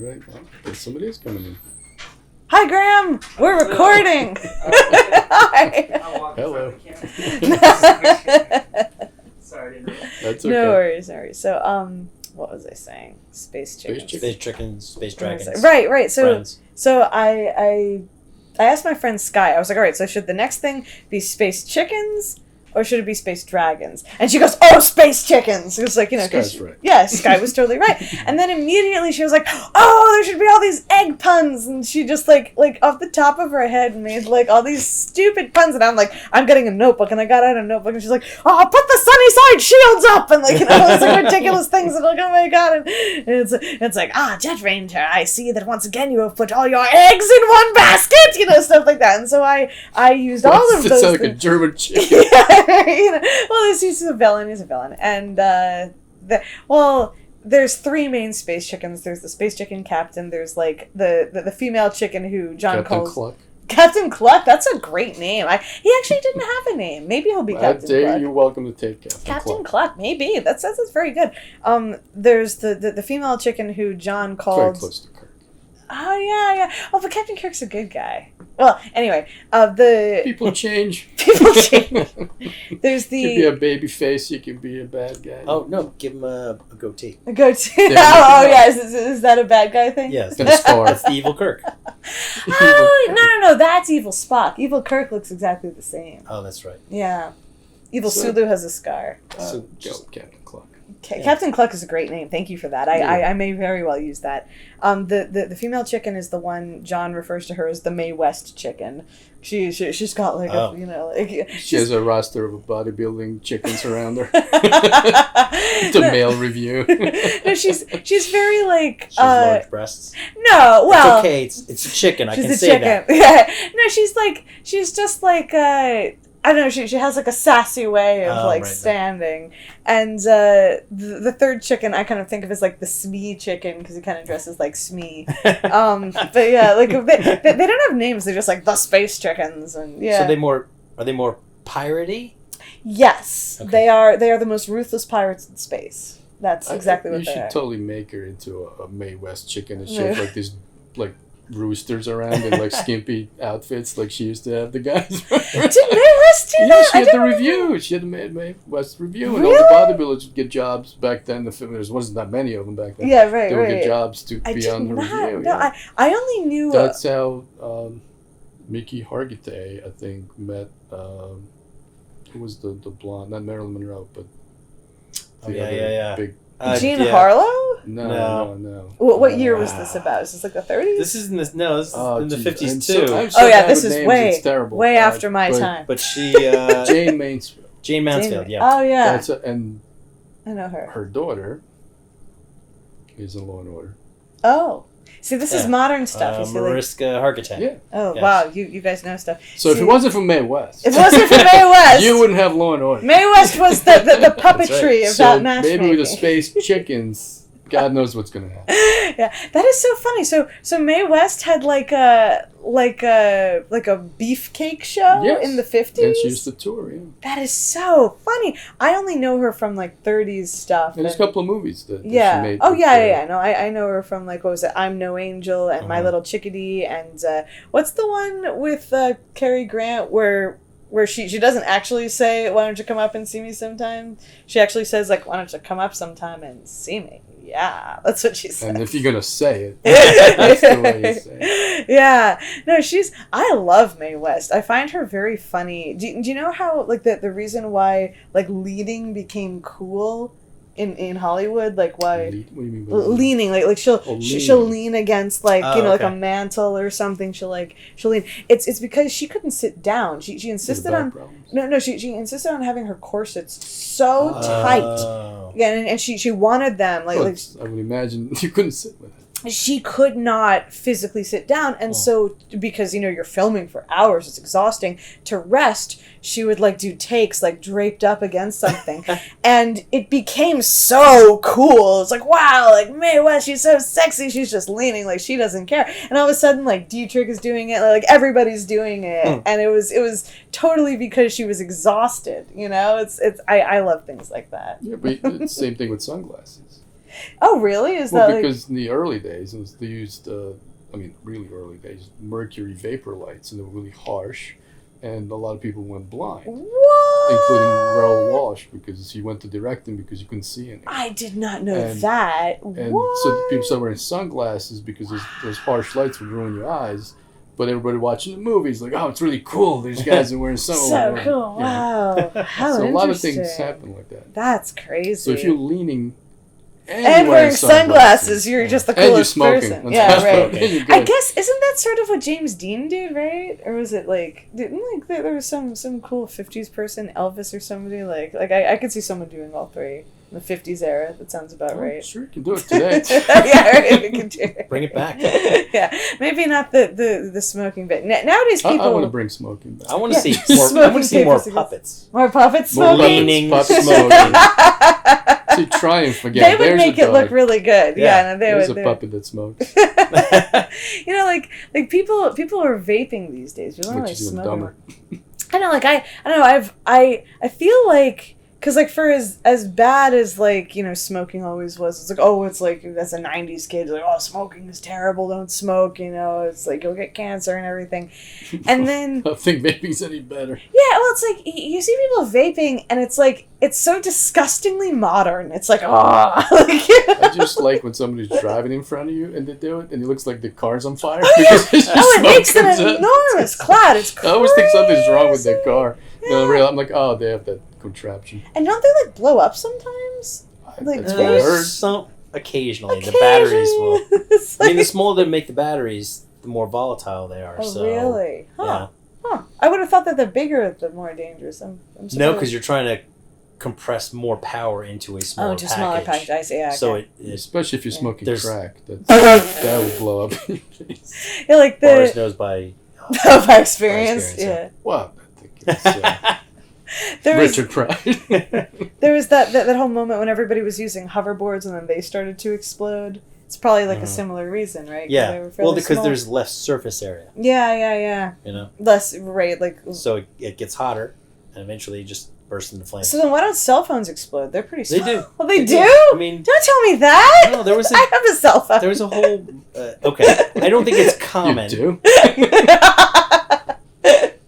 right. Well, somebody is coming in. Hi, Graham. We're recording. Hi. Hello. Sorry, I didn't know. That's okay. No worries. So, what was I saying? Space chickens. Space chickens, space dragons. Right. So, Friends. so I asked my friend Sky. I was like, all right. So should the next thing be space chickens? Or should it be space dragons? And she goes, "Oh, space chickens!" It was like, Sky's right. Yeah, Sky was totally right. And then immediately she was like, "Oh, there should be all these egg puns!" And she just like off the top of her head made like all these stupid puns. And I'm like, I'm getting a notebook, and I got out a notebook, and she's like, "Oh, put the sunny side shields up!" And like all these like ridiculous things. And like, oh my god! And it's like, Jet Ranger, I see that once again you have put all your eggs in one basket, stuff like that. And so I used all of those. It sounds like a German chicken. Yeah. Well, he's a villain. And there's three main space chickens. There's the space chicken captain. There's like the female chicken who John calls Cluck. Captain Cluck. That's a great name. He actually didn't have a name. Maybe he'll be Captain Cluck. You're welcome to take Captain Cluck. Maybe that's very good. There's the female chicken who John called. Very close to Kirk. Oh yeah. Oh, but Captain Kirk's a good guy. Well, anyway, the people change. People change. There's the. You can be a baby face. You can be a bad guy. Oh no! Give him a goatee. A goatee. Yeah. Is that a bad guy thing? Yes. That's the evil Kirk. No. That's evil Spock. Evil Kirk looks exactly the same. Oh, that's right. Yeah. Evil Sulu has a scar. So go Captain Cluck. Yeah. Captain Cluck is a great name. Thank you for that. I may very well use that. The female chicken is the one John refers to her as the Mae West chicken. She's got like she has a roster of bodybuilding chickens around her. It's a male review. No, she's very like. She has large breasts. No, well. It's okay. It's a chicken. I can say chicken. that. Yeah. No, she's just like. I don't know, she has like a sassy way of standing. And the third chicken I kind of think of as like the Smee chicken because he kind of dresses like Smee. But yeah, like they don't have names, they're just like the space chickens. And yeah. So are they more piratey? Yes. Okay. They are the most ruthless pirates in space. That's exactly what they are. You should totally make her into a Mae West chicken and she has like these like roosters around in like skimpy outfits like she used to have the guys. Did Mae West do that? She had the review. She had the Mae West review, and all the bodybuilders would get jobs back then. There wasn't that many of them back then. Yeah, right. They would get jobs to be on the review. No, yeah. I only knew. That's how Mickey Hargitay, I think, met. Who was the blonde? Not Marilyn Monroe, but the other big. Jean Harlow? No. What year was this about? Is this like the 30s? This is in the in the 50s too. This is way after my time. But she Jane Mansfield. Jane Mansfield, yeah. Oh yeah. And I know her. Her daughter is in Law and Order. Oh. See, this is modern stuff. Mariska Hargitay. Yeah. Oh, yes. Wow. You guys know stuff. So if it wasn't for Mae West. If it wasn't for Mae West. You wouldn't have Law and Order. Mae West was the puppetry of that matchmaking. Maybe with the space chickens, God knows what's going to happen. Yeah, that is so funny. So Mae West had like a beefcake show in the 50s. And she used to tour, yeah. That is so funny. I only know her from like 30s stuff. And there's a couple of movies that she made. Oh yeah. No, I know her from like, what was it? I'm No Angel and My Little Chickadee and what's the one with Cary Grant where she doesn't actually say, "Why don't you come up and see me sometime?" She actually says like, "Why don't you come up sometime and see me?" Yeah, that's what she says. And if you're going to say it, that's the way you say it. Yeah. No, I love Mae West. I find her very funny. Do you know how, like, the reason why, like, leading became cool in Hollywood? Like, why? What do you mean by leaning? Like she'll lean against, like, like a mantle or something. She'll lean. It's because she couldn't sit down. She insisted on... No, she insisted on having her corsets so tight. Yeah, and she wanted them I would imagine you couldn't sit with it. She could not physically sit down, and so because you're filming for hours, it's exhausting. To rest, she would like do takes like draped up against something, and it became so cool. It's like, wow, like Mae West, she's so sexy. She's just leaning like she doesn't care, and all of a sudden like Dietrich is doing it, like everybody's doing it, and it was totally because she was exhausted. It's I love things like that. Yeah, but it's the same thing with sunglasses. Oh, really? Is Well, that like... because in the early days, they used, really early days, mercury vapor lights, and they were really harsh, and a lot of people went blind, What? including Raoul Walsh, because he went to direct them because you couldn't see anything. I did not know And- that. And What? so people started wearing sunglasses because those harsh lights would ruin your eyes. But everybody watching the movies like, oh, it's really cool. These guys are wearing So cool. Wow. How So a lot of things interesting. happen like that. That's crazy. So if you're leaning and wearing sunglasses, you're just the and you're coolest smoking. person. on Yeah, top of right. it, you're I good. guess isn't that sort of what James Dean did, right? Or was it like there was some cool 50s person, Elvis or somebody like I could see someone doing all three in the 50s era. That sounds about Oh, right. sure, you can do it today. Yeah, right, we can do it. Bring it back. Yeah, maybe not the smoking bit. Nowadays people I want to bring smoking back. I want to Yeah. see more. I Smoking want to see more papers against- puppets. more puppets More smoking. Leaning, puppets smoking. See, Triumph again. They would There's make a it dog. look really good. Yeah, no, they There's would. a puppet that smokes, You know, like people are vaping these days. People don't which really is even smoke dumber. anymore. I know, like I don't know. I feel like because like for as bad as like smoking always was. It's like it's like as a '90s kid like smoking is terrible. Don't smoke. It's like you'll get cancer and everything. And then I don't think vaping's any better. yeah, well, it's like you see people vaping and it's like it's so disgustingly modern. It's like I just like when somebody's driving in front of you and they do it, and it looks like the car's on fire. Because it's just it smoke makes an comes out. enormous cloud. It's crazy. I always think something's wrong with their car. No, really, I'm like, oh, they have that contraption. And don't they like blow up sometimes? Like, That's what I heard. Some occasionally the batteries will. It's I mean, the like- smaller they make the batteries, the more volatile they are. Oh, so really? Huh. yeah. Huh. I would have thought that the bigger, the more dangerous. I'm No, surprised. because you're trying to compress more power into a smaller just smaller package. I see. Yeah, So okay. it Especially if you're smoking There's- crack. That would blow up in your face. Yeah, like bars the knows by by experience. Yeah. Well, I think it's There was Richard Pryor. there was that whole moment when everybody was using hoverboards and then they started to explode. It's probably like a similar reason, right? 'Cause they yeah. were Well, fairly because small. there's less surface area, Yeah. Less right, like. so it gets hotter, and eventually it just bursts into flames. So then, why don't cell phones explode? They're pretty. They Small. do. Well, they do. I mean, Don't tell me that. no, there was a I have a cell phone. there was a whole. Okay, I don't think it's common. You do?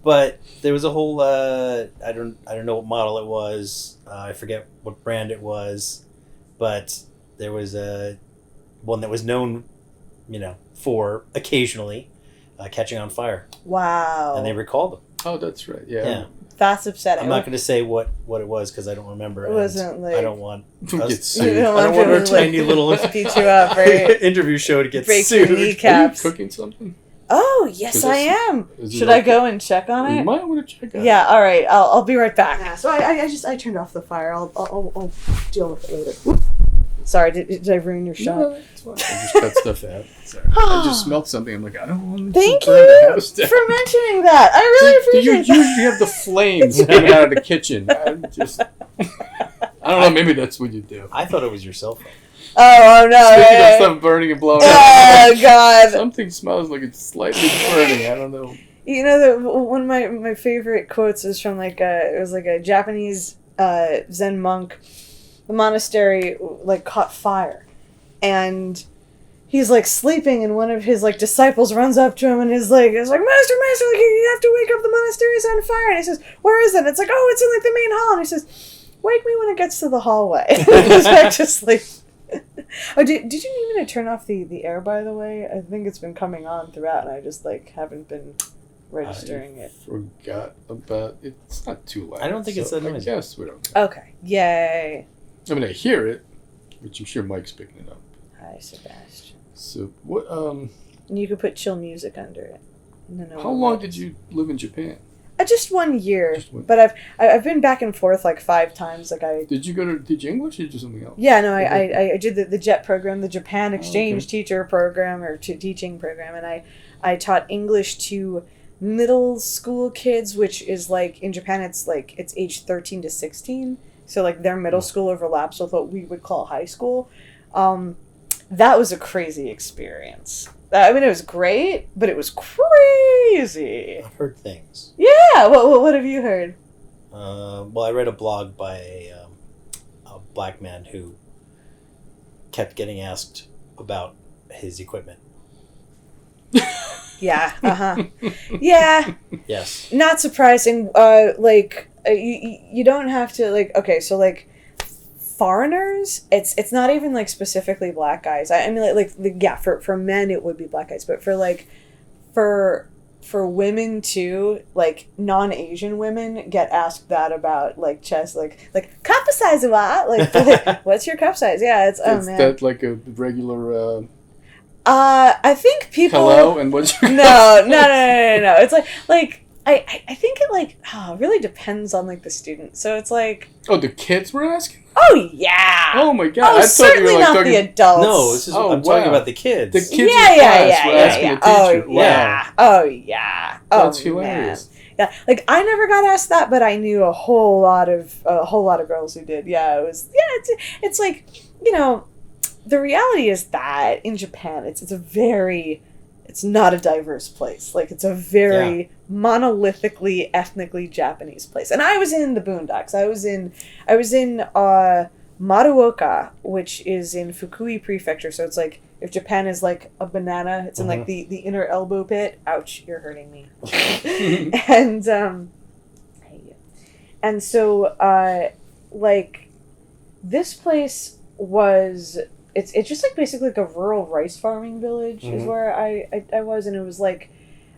But there was a whole I don't know what model it was. I forget what brand it was, but there was a one that was known, for occasionally catching on fire, Wow. and they recalled them. Oh, that's right. Yeah. Yeah, That's upsetting. I'm not going to say what it was because I don't remember. It and wasn't like. I don't want. Don't us- get You sued. don't I don't want want our people to, like, tiny little beat you up, right? interview show to get Break your sued. Are you kneecaps. cooking something? Oh yes, Is I this- am. Is it Should I okay? go and check on You it? might want to check out. Yeah. All right. I'll be right back. So I turned off the fire. I'll deal with it later. Whoop. Sorry, did I ruin your shot? No, it's fine. I just cut stuff out. Sorry. I just smelled something. I'm like, I don't want to Thank burn the you house down. for mentioning that. I really Do you appreciate that. usually have the flames coming out of the kitchen? I don't know. Maybe that's what you do. I thought it was your cell phone. Oh no! Speaking of right. stuff burning and blowing Oh up, god! something smells like it's slightly burning. I don't know. You know, one of my favorite quotes is from it was like a Japanese Zen monk. The monastery caught fire, and he's like sleeping, and one of his disciples runs up to him and is like, "Master, you have to wake up! The monastery's on fire!" And he says, "Where is it?" And it's like, "Oh, it's in the main hall." And he says, "Wake me when it gets to the hallway." And he goes back to sleep. Oh, did you need me to turn off the air, by the way? I think it's been coming on throughout, and I just haven't been registering it. Forgot about it. It's not too loud. I don't think it's that I noisy. guess we don't. Okay. Yay. I mean, I hear it, which I'm sure Mike's picking it up. Hi, Sebastian. So what? And you could put chill music under it. No, How long did you live in Japan? Just 1 year, Just one. but I've been back and forth 5 times. Did you go to? Did you English or did you do something else? Yeah, no, I did the JET program, the Japan Exchange okay. Teacher Program or teaching program, and I taught English to middle school kids, which is in Japan it's age 13 to 16, so their middle school overlaps with what we would call high school. That was a crazy experience. I mean, it was great, but it was crazy. I've heard things. Yeah, what have you heard? Well, I read a blog by a black man who kept getting asked about his equipment. Yeah. Yeah. Yes. Not surprising. You don't have to okay. So foreigners, it's not even specifically black guys. I mean yeah, for men it would be black guys, but for women too, non-Asian women get asked that about chest, cup size what? What's your cup size? Yeah, it's Is man. that like a regular? I think people. Hello, and what's your? No. It's I think it really depends on the student. So it's Oh, the kids were asking. oh yeah. Oh my god! Oh, I thought certainly you were not talking. the adults. No, this is I'm talking about the kids. The kids Yeah. in class were asking Yeah. the teacher. Oh yeah. Oh yeah. Oh, That's hilarious. Man. Yeah, I never got asked that, but I knew a whole lot of girls who did. Yeah, it was. Yeah, it's the reality is that in Japan, it's not a diverse place. It's a very monolithically, ethnically Japanese place. And I was in the boondocks. I was in Maruoka, which is in Fukui Prefecture. So it's if Japan is a banana, it's in the inner elbow pit. Ouch, you're hurting me. And so this place was. It's just basically a rural rice farming village is where I was, and it was it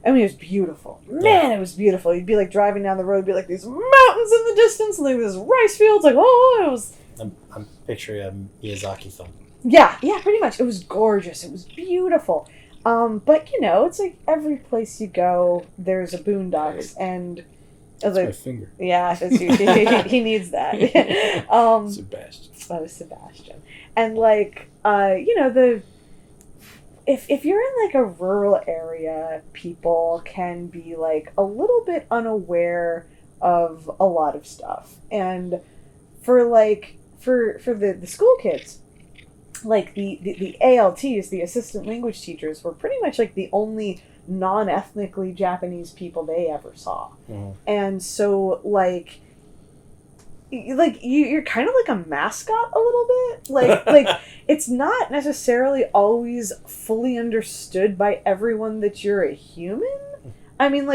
was beautiful. Man, it was beautiful. You'd be driving down the road, be these mountains in the distance, and this rice fields. It was. I'm picturing a Miyazaki film. Yeah, pretty much. It was gorgeous. It was beautiful. But it's every place you go, there's a boondocks, and That's my finger. yeah, he needs that. Sebastian. Oh, Sebastian. And if you're in a rural area, people can be a little bit unaware of a lot of stuff. And for the school kids, the ALTs, the assistant language teachers, were pretty much the only non-ethnically Japanese people they ever saw. And so you're kind of a mascot a little bit. It's not necessarily always fully understood by everyone that you're a human. I mean,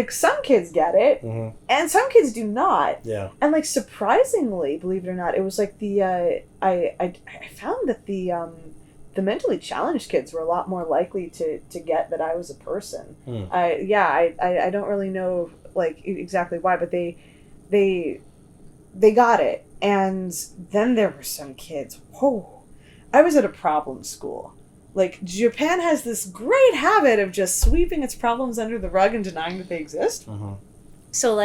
some kids get it, and some kids do not. Yeah. And surprisingly, believe it or not, it was I found that the mentally challenged kids were a lot more likely to get that I was a person. I don't really know exactly why, but they got it. And then there were some kids. Whoa. I was at a problem school. Japan has this great habit of just sweeping its problems under the rug and denying that they exist. So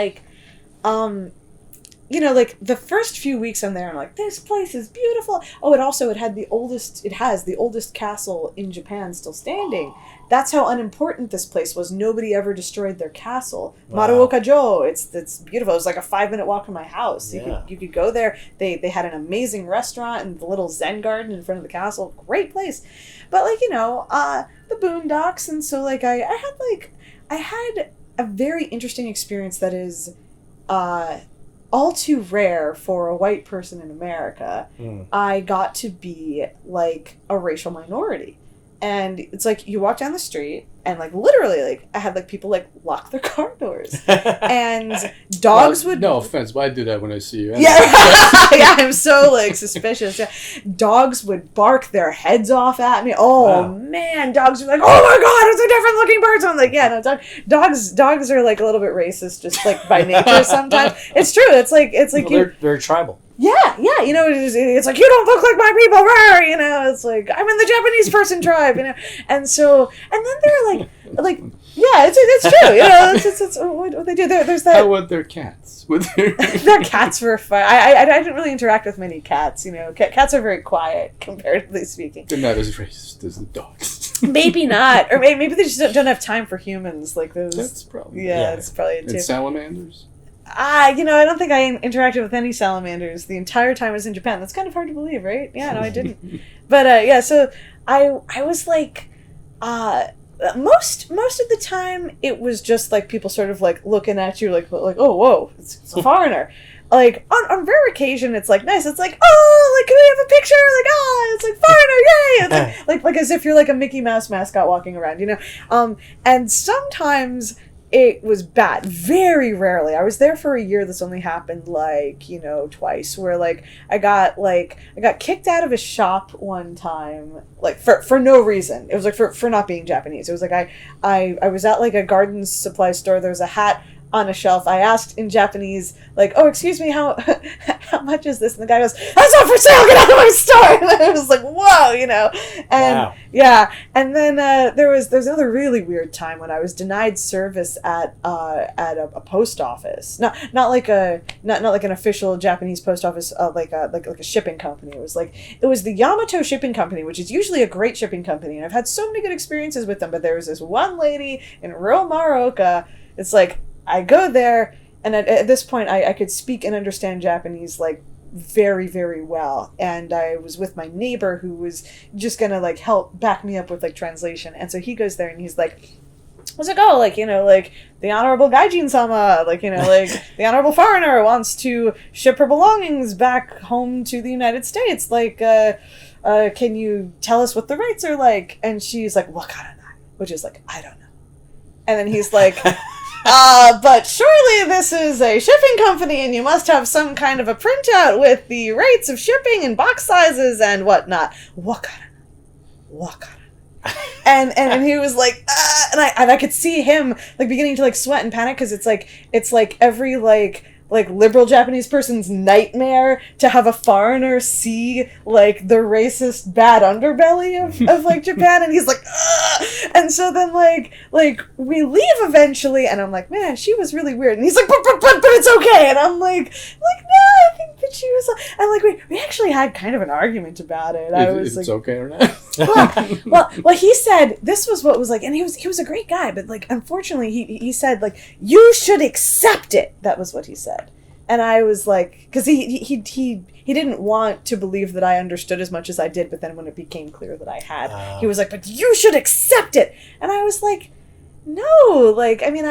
the first few weeks I'm there, I'm this place is beautiful. Oh, it has the oldest castle in Japan still standing. That's how unimportant this place was. Nobody ever destroyed their castle. Wow. Maruoka-jo, it's beautiful. It was a 5-minute walk from my house. Yeah. You could go there. They had an amazing restaurant and the little Zen garden in front of the castle. Great place. But the boondocks, and so I had a very interesting experience that is all too rare for a white person in America. I got to be a racial minority. And it's you walk down the street and literally I had people lock their car doors. And dogs would... No offense, but I do that when I see you. Yeah, yeah, I'm so suspicious. Yeah. Dogs would bark their heads off at me. Oh, wow. Man, dogs were oh my god, it's a different looking person. I'm yeah, no, dogs are a little bit racist just by nature sometimes. It's true. It's they're very tribal. Yeah, it's you don't look like my people, it's I'm in the Japanese person tribe, and so, and then they're yeah, it's true, it's what they do. There's that. How about their cats? Their cats were fun. I didn't really interact with many cats, cats are very quiet, comparatively speaking. They're not as racist as the dogs. Maybe not, or maybe they just don't have time for humans those. That's probably it's probably it too. And salamanders. I don't think I interacted with any salamanders the entire time I was in Japan. That's kind of hard to believe, right? Yeah, no, I didn't. But so I was most of the time it was just people sort of looking at you oh whoa, it's a foreigner. like on rare occasion it's like nice. It's like, oh, like can we have a picture? Like, oh, it's like foreigner, yay! It's like as if you're like a Mickey Mouse mascot walking around, you know. And sometimes it was bad. Very rarely. I was there for a year. This only happened like, you know, twice. Where like I got kicked out of a shop one time, like for no reason. It was like for not being Japanese. It was like I was at like a garden supply store. There was a hat on a shelf. I asked in Japanese, like, oh, excuse me, how much is this? And the guy goes, that's not for sale, get out of my store. And I was like, whoa, you know. And wow. yeah. And then there's another really weird time when I was denied service at a post office. Not like an official Japanese post office, like a shipping company. It was the Yamato Shipping Company, which is usually a great shipping company, and I've had so many good experiences with them, but there was this one lady in rural Maruoka. It's like I go there, and at this point, I could speak and understand Japanese, like, very, very well. And I was with my neighbor who was just gonna, like, help back me up with, like, translation. And so he goes there, and he's like, what's it go? Like, you know, like, the Honorable Gaijin-sama, like, you know, like, the Honorable Foreigner wants to ship her belongings back home to the United States. Like, can you tell us what the rates are like? And she's like, wakaranai, which is like, I don't know. And then he's like... but surely this is a shipping company and you must have some kind of a printout with the rates of shipping and box sizes and whatnot. Wakara. And he was like, and I could see him like beginning to like sweat and panic because it's like every like liberal Japanese person's nightmare to have a foreigner see like the racist bad underbelly of like Japan, and he's like, ugh! And so then like we leave eventually, and I'm like, man, she was really weird, and he's like, but it's okay, and I'm like no, I think that she was, and like we actually had kind of an argument about it. I was if like, it's okay or not. well, he said this was what was like, and he was a great guy, but like unfortunately he said like you should accept it. That was what he said, and I was like, because he didn't want to believe that I understood as much as I did, but then when it became clear that I had, he was like, but you should accept it, and I was like, no, like I mean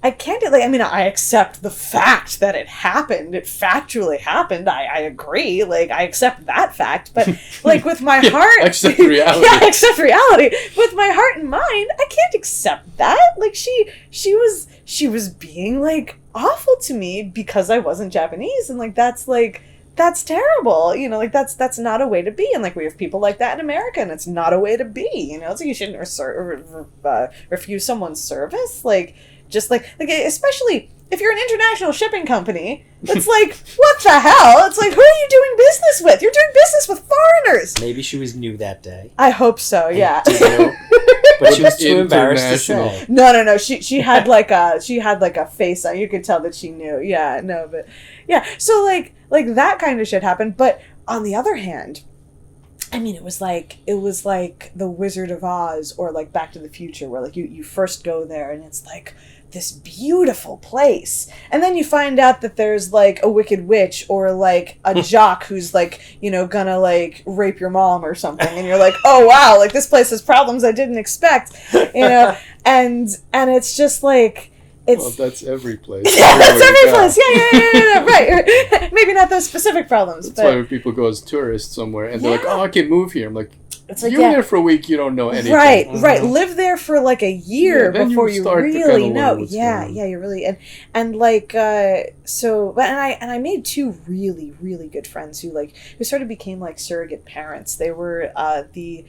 I can't, like, I mean, I accept the fact that it happened. It factually happened. I agree. Like, I accept that fact. But, like, with my heart... accept reality. Yeah, accept reality. With my heart and mind, I can't accept that. Like, she was being, like, awful to me because I wasn't Japanese. And, like, that's terrible. You know, like, that's not a way to be. And, like, we have people like that in America, and it's not a way to be. You know, so you shouldn't refuse someone's service. Like... Just like especially if you're an international shipping company, it's like, what the hell? It's like, who are you doing business with? You're doing business with foreigners. Maybe she was new that day. I hope so, yeah. But she was too embarrassed to say. No. She had like a face on. You could tell that she knew. Yeah, no, but yeah. So like that kind of shit happened. But on the other hand, I mean, it was like the Wizard of Oz or like Back to the Future, where like you first go there and it's like this beautiful place, and then you find out that there's like a wicked witch or like a jock who's like, you know, gonna like rape your mom or something, and you're like, oh wow, like this place has problems I didn't expect, you know, and it's just like, well, that's every place. Yeah, that's every place. Yeah, right. Maybe not those specific problems. That's why when people go as tourists somewhere and they're like, oh, I can move here. I'm like, it's like, you're there for a week, you don't know anything. Right, right. Live there for like a year before you really know. Yeah, you really, and like, so, but, and I made two really, really good friends who sort of became like surrogate parents. They were the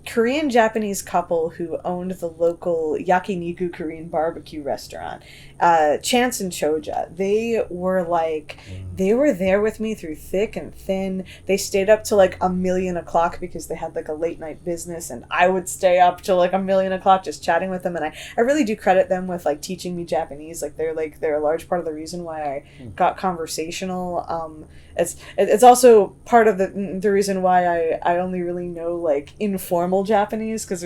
Korean Japanese couple who owned the local yakiniku Korean barbecue restaurant, Chance and Choja. They were there with me through thick and thin. They stayed up till like 1,000,000 because they had like a late night business, and I would stay up till like 1,000,000 just chatting with them. And I really do credit them with like teaching me Japanese. Like they're a large part of the reason why I got conversational. It's also part of the reason why I only really know like informal Japanese, because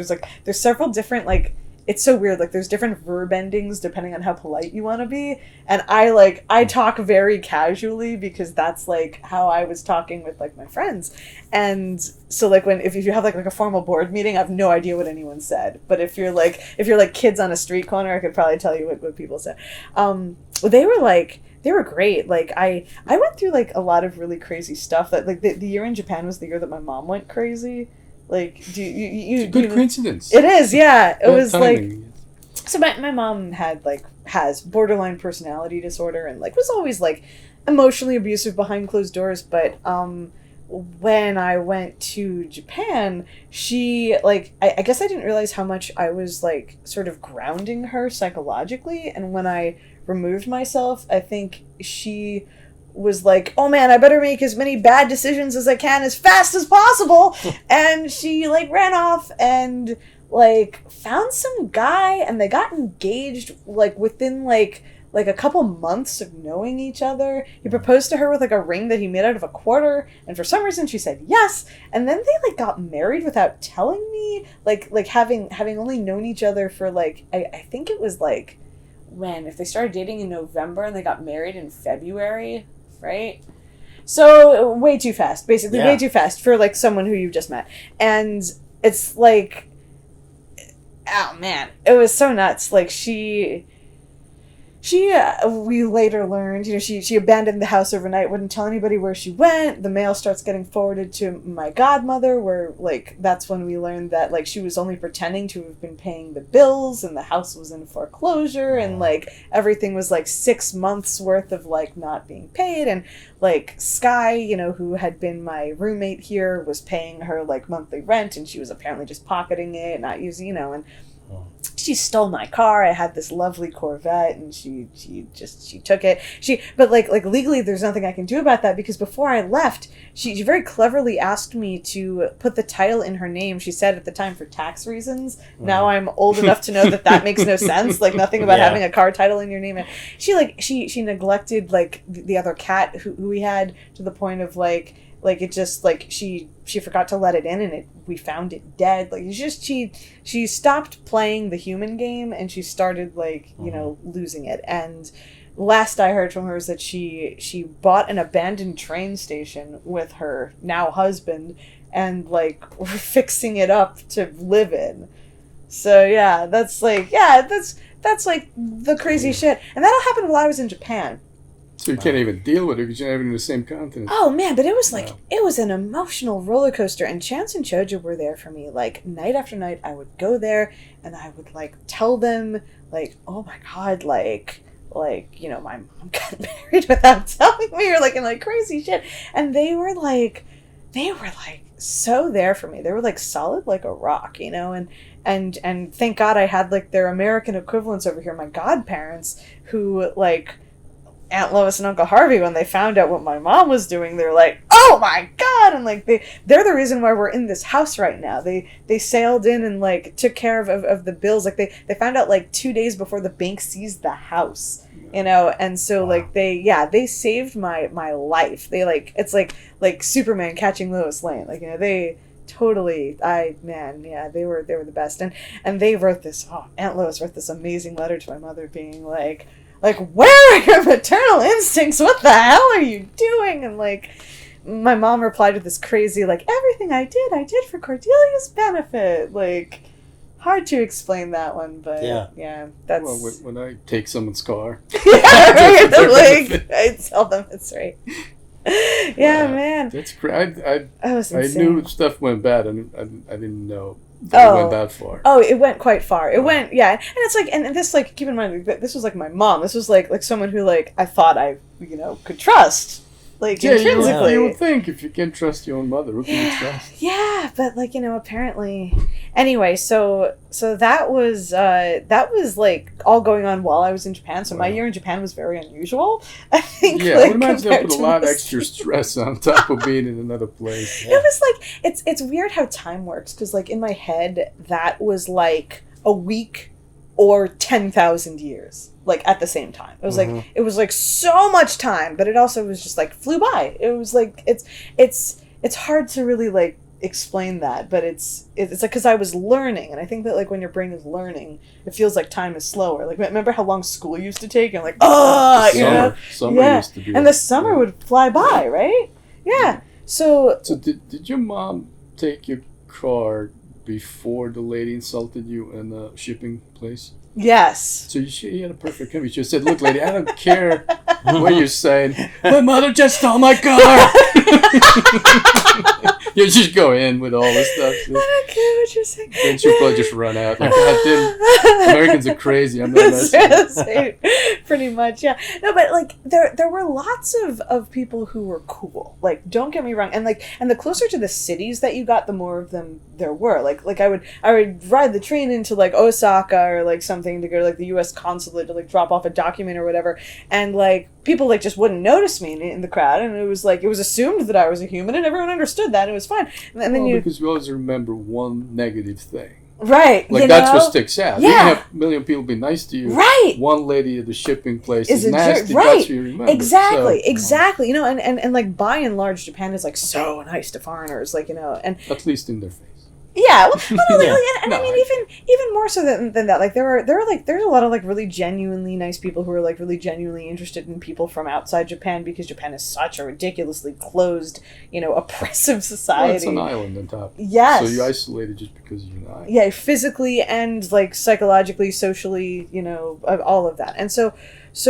there's several different, like, it's so weird, like there's different verb endings depending on how polite you want to be, and I talk very casually because that's like how I was talking with like my friends. And so like if you have like a formal board meeting, I have no idea what anyone said, but if you're like kids on a street corner, I could probably tell you what people said. they were great. Like I went through like a lot of really crazy stuff. That like the year in Japan was the year that my mom went crazy. Like do you It's a good coincidence. It is, yeah. It was timing. like so my mom has borderline personality disorder and like was always like emotionally abusive behind closed doors, but when I went to Japan, she like I guess I didn't realize how much I was like sort of grounding her psychologically, and when I removed myself, I think she was like, oh man, I better make as many bad decisions as I can as fast as possible. And she like ran off and like found some guy, and they got engaged like within like a couple months of knowing each other. He proposed to her with like a ring that he made out of a quarter, and for some reason she said yes, and then they like got married without telling me, like having only known each other for like I think it was like when if they started dating in November and they got married in February, right? So way too fast, basically. Way too fast for like someone who you've just met. And it's like, oh man, it was so nuts. Like we later learned, you know, she abandoned the house overnight, wouldn't tell anybody where she went. The mail starts getting forwarded to my godmother, where, like, that's when we learned that, like, she was only pretending to have been paying the bills, and the house was in foreclosure, and, like, everything was, like, 6 months worth of, like, not being paid, and, like, Sky, you know, who had been my roommate here, was paying her, like, monthly rent, and she was apparently just pocketing it, not using, you know, and she stole my car. I had this lovely Corvette, and she took it. But like legally, there's nothing I can do about that, because before I left, she very cleverly asked me to put the title in her name. She said at the time for tax reasons. Now I'm old enough to know that makes no sense. Like nothing about having a car title in your name. And she neglected like the other cat who we had, to the point of like it just like she forgot to let it in, and we found it dead. Like it's just she stopped playing the human game, and she started like you know losing it. And last I heard from her is that she bought an abandoned train station with her now husband, and like we're fixing it up to live in. So yeah, that's like that's like the crazy shit. And that all happened while I was in Japan. So you can't even deal with it because you're not even in the same continent. Oh man, but it was like it was an emotional roller coaster, and Chance and Choja were there for me. Like night after night, I would go there and I would like tell them like, oh my god, like you know, my mom got married without telling me, or like and like crazy shit. And they were like so there for me. They were like solid like a rock, you know, and thank God I had like their American equivalents over here, my godparents, who like Aunt Lois and Uncle Harvey, when they found out what my mom was doing, they're like, oh my god, and like they're the reason why we're in this house right now. They sailed in and like took care of the bills. Like they found out like 2 days before the bank seized the house, you know, and so like they saved my life. They like it's like Superman catching Lois Lane, like, you know, they totally they were the best. And they wrote this, Aunt Lois wrote this amazing letter to my mother being like, where are your maternal instincts? What the hell are you doing? And like my mom replied with this crazy like, everything I did for Cordelia's benefit. Like hard to explain that one, but yeah that's well, when I take someone's car. Yeah, right. Like I tell them it's right. Yeah, man. That's great. I insane. knew stuff went bad, and I didn't know that it went that far. Oh, it went quite far. It went, yeah. And it's like, and this, like, keep in mind, this was like my mom. This was like someone who, like, I thought I, you know, could trust. Like, intrinsically. You would think if you can't trust your own mother, who can you trust? Yeah, but, like, you know, apparently. Anyway, so that was like all going on while I was in Japan. So my year in Japan was very unusual. I think. Yeah, I would imagine that put a lot of extra stress on top of being in another place. Yeah. It was like it's weird how time works, because like in my head that was like a week or 10,000 years, like at the same time. It was like it was like so much time, but it also was just like flew by. It was like it's hard to really like explain that, but it's like because I was learning, and I think that like when your brain is learning, it feels like time is slower. Like remember how long school used to take, and like summer used to be, and the summer would fly by, right? Yeah. So did your mom take your car before the lady insulted you in the shipping place? Yes. So you had a perfect cover. You should have said, look, lady, I don't care where you're saying, my mother just stole my car. You just go in with all this stuff. I don't care what you're saying. Then she'll probably just run out. Like, God damn, Americans are crazy. I'm not messing. Pretty much, yeah. No, but like there were lots of people who were cool. Like, don't get me wrong. And the closer to the cities that you got, the more of them there were. Like I would ride the train into like Osaka or like something to go to like the U.S. consulate to like drop off a document or whatever, and like people like just wouldn't notice me in the crowd, and it was assumed that I was a human, and everyone understood that. And it was fine. And then because we always remember one negative thing. Right. Like, that's what sticks out. Yeah. You can have a million people be nice to you. Right. One lady at the shipping place is nasty. Right. That's what you remember. Exactly. You know, and like by and large, Japan is like so nice to foreigners. Like, you know, and at least in their face. Yeah, I mean, even more so than that, like there's a lot of like really genuinely nice people who are like really genuinely interested in people from outside Japan, because Japan is such a ridiculously closed, you know, oppressive society. Well, it's an island on top. Yes. So you're isolated just because you're an island. Yeah, physically and like psychologically, socially, you know, all of that. And so,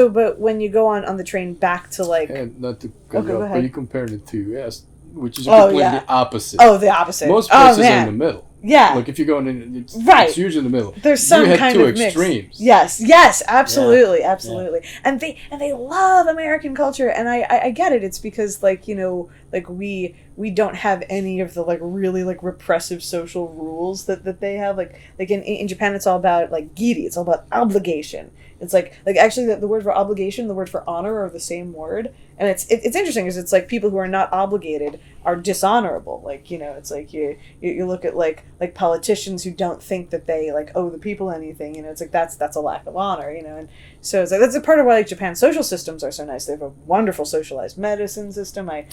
but when you go on the train back to like, and not to go ahead. but you compared it to which is completely opposite. Oh, the opposite. Most places are in the middle. Yeah. Like if you're going in, it's usually in the middle. There's some you had kind two of extremes. Mix. Yes, absolutely. And they love American culture, and I get it. It's because like, you know, like we don't have any of the like really like repressive social rules that they have. Like in Japan, it's all about like giri. It's all about obligation. It's like actually the word for obligation, the word for honor are the same word. And it's interesting because it's like people who are not obligated are dishonorable. Like, you know, it's like you look at like politicians who don't think that they like owe the people anything. You know, it's like that's a lack of honor. You know, and so it's like that's a part of why like Japan's social systems are so nice. They have a wonderful socialized medicine system. I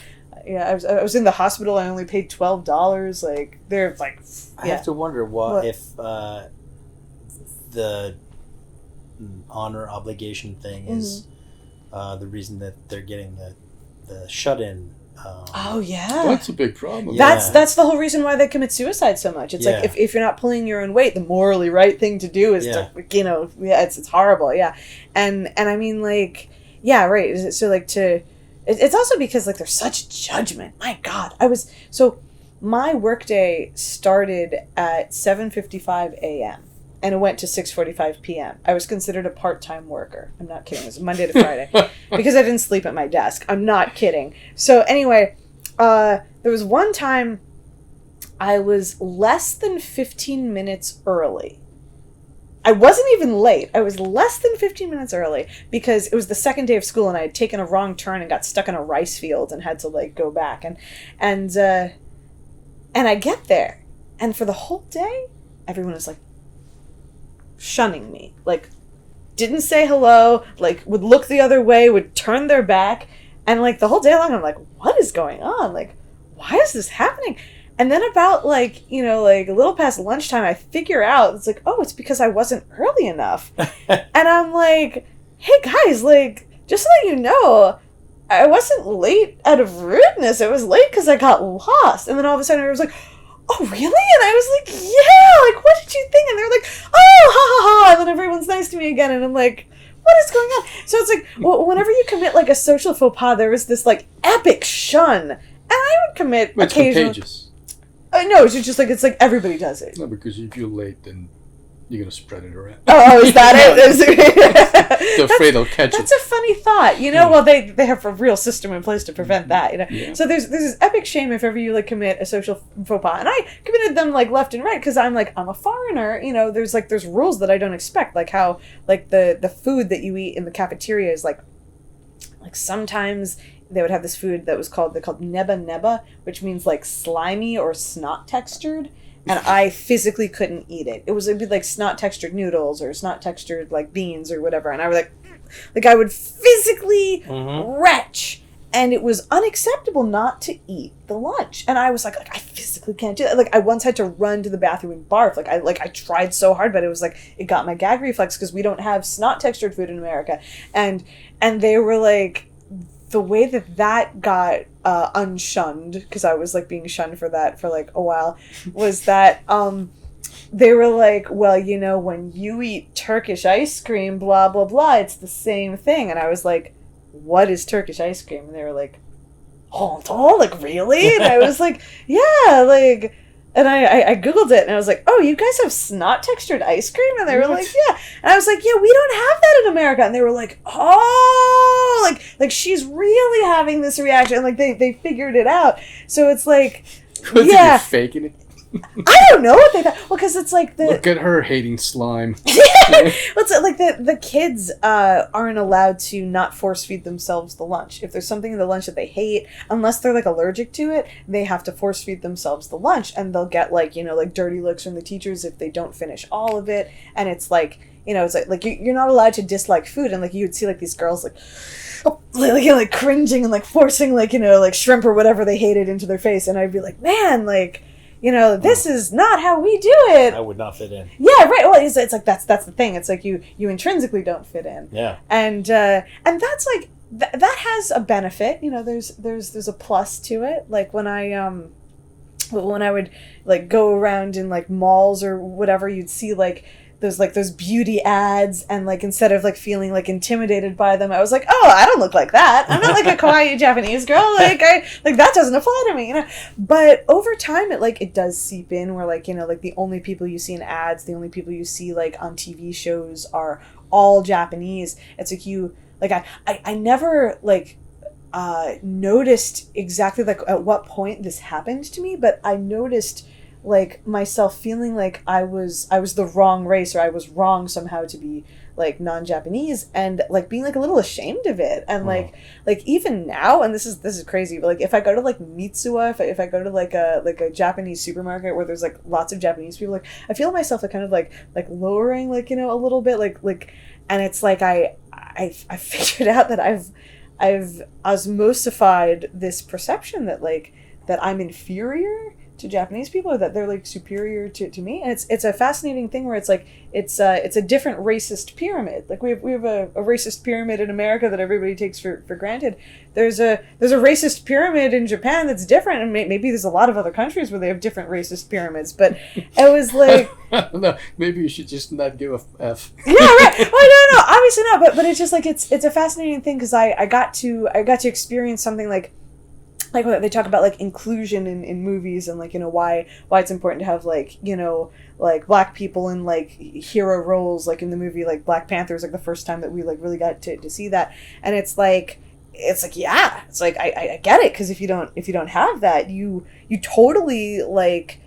was in the hospital. I only paid $12. Like they're like. I have to wonder if the honor obligation thing is the reason that they're getting the shut-in. Oh yeah, that's a big problem. That's the whole reason why they commit suicide so much. It's like if you're not pulling your own weight, the morally right thing to do is to, you know, it's horrible. Yeah, and I mean like right. So like it's also because like there's such judgment. My God, my workday started at 7:55 a.m. and it went to 6:45 p.m. I was considered a part-time worker. I'm not kidding. It was Monday to Friday because I didn't sleep at my desk. I'm not kidding. So anyway, there was one time I was less than 15 minutes early. I wasn't even late. I was less than 15 minutes early because it was the second day of school and I had taken a wrong turn and got stuck in a rice field and had to like go back. And I get there, and for the whole day, everyone was like shunning me, like didn't say hello, like would look the other way, would turn their back, and like the whole day long I'm like, what is going on? Like, why is this happening? And then about like, you know, like a little past lunchtime, I figure out it's like, oh, it's because I wasn't early enough. And I'm like, hey guys, like just so that you know, I wasn't late out of rudeness. I was late because I got lost. And then all of a sudden I was like, oh, really? And I was like, yeah, like, what did you think? And they were like, oh, ha, ha, ha. And then everyone's nice to me again. And I'm like, what is going on? So it's like, whenever you commit, like, a social faux pas, there is this, like, epic shun. And I would commit occasionally. It's contagious. No, it's just like, it's like everybody does it. No, because if you're late, then you're going to spread it around. Oh, is that it? They're afraid they'll catch it. That's a funny thought. You know, well, they have a real system in place to prevent that, you know. Yeah. So there's this epic shame if ever you, like, commit a social faux pas. And I committed them, like, left and right because I'm, like, I'm a foreigner. You know, there's rules that I don't expect. Like how, like, the food that you eat in the cafeteria is, like sometimes they would have this food that was called neba neba, which means, like, slimy or snot textured. And I physically couldn't eat it. It'd be like snot textured noodles or snot textured like beans or whatever. And I was like I would physically retch. And it was unacceptable not to eat the lunch. And I was like I physically can't do that. Like I once had to run to the bathroom and barf. I tried so hard, but it was like it got my gag reflex because we don't have snot textured food in America. And they were like, the way that got unshunned, because I was like being shunned for that for like a while, was that they were like, well, you know, when you eat Turkish ice cream, blah blah blah, it's the same thing. And I was like, what is Turkish ice cream? And they were like, oh, like, really? And I was like, yeah, like, and I Googled it, and I was like, oh, you guys have snot-textured ice cream? And they were like, yeah. And I was like, yeah, we don't have that in America. And they were like, oh, like she's really having this reaction. And, like, they figured it out. So it's like, yeah. Faking it? I don't know what they thought. Well, because it's like Look at her hating slime. Well, it's like the kids aren't allowed to not force feed themselves the lunch. If there's something in the lunch that they hate, unless they're like allergic to it, they have to force feed themselves the lunch, and they'll get like dirty looks from the teachers if they don't finish all of it. And it's like it's like you're not allowed to dislike food, and like you would see like these girls like cringing and like forcing like shrimp or whatever they hated into their face, and I'd be like, man, like. This is not how we do it. I would not fit in. Yeah, right. Well, it's like that's the thing. It's like you intrinsically don't fit in. Yeah. And that's like that has a benefit. There's a plus to it. Like when I would like go around in like malls or whatever, you'd see like those beauty ads, and like instead of like feeling like intimidated by them, I was like, oh, I don't look like that. I'm not like a kawaii Japanese girl. Like that doesn't apply to me, But over time, it does seep in where like the only people you see in ads, the only people you see like on TV shows are all Japanese. It's like I never like noticed exactly like at what point this happened to me, but I noticed like myself feeling like I was the wrong race, or I was wrong somehow to be like non-Japanese, and like being like a little ashamed of it. And like even now, and this is crazy, but like if I go to like Mitsuwa, if I go to like a Japanese supermarket where there's like lots of Japanese people, like I feel myself like kind of like lowering like a little bit like and it's like I figured out that I've osmosified this perception that like that I'm inferior to Japanese people, or that they're like superior to me. And it's a fascinating thing where it's like it's a different racist pyramid. Like we have a racist pyramid in America that everybody takes for granted. There's a racist pyramid in Japan that's different, and maybe there's a lot of other countries where they have different racist pyramids, but it was like no, maybe you should just not give a F. Yeah, right. Well, no, obviously not, but it's just like it's a fascinating thing, because I got to experience something like they talk about like inclusion in movies, and like why it's important to have like like black people in like hero roles, like in the movie like Black Panther is like the first time that we like really got to see that. And it's like yeah, it's like I get it, because if you don't have that, you totally like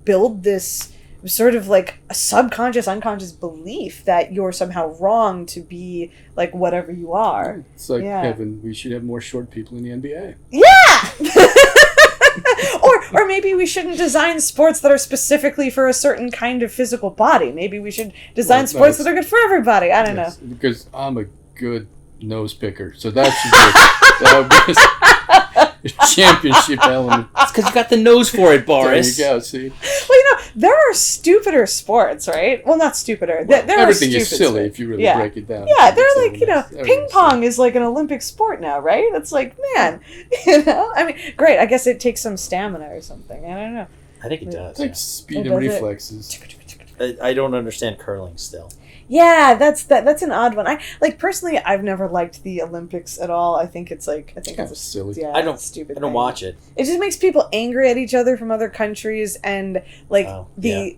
build this sort of like a subconscious, unconscious belief that you're somehow wrong to be like whatever you are. It's like, Kevin, we should have more short people in the NBA. Yeah! or maybe we shouldn't design sports that are specifically for a certain kind of physical body. Maybe we should design sports that are good for everybody. I don't know. Because I'm a good nose picker, so that should be championship element. It's because you got the nose for it, Boris. There you go, see? Well, there are stupider sports, right? Well, not stupider. There everything are is silly if you really break it down. Yeah, they're like, ping pong is like an Olympic sport now, right? It's like, man, I mean, great. I guess it takes some stamina or something. I don't know. I think it does. It's like speed and reflexes. I don't understand curling still. Yeah, that's an odd one. I like personally, I've never liked the Olympics at all. I think it's silly. Yeah, I don't stupid. I don't watch it. It just makes people angry at each other from other countries, and like the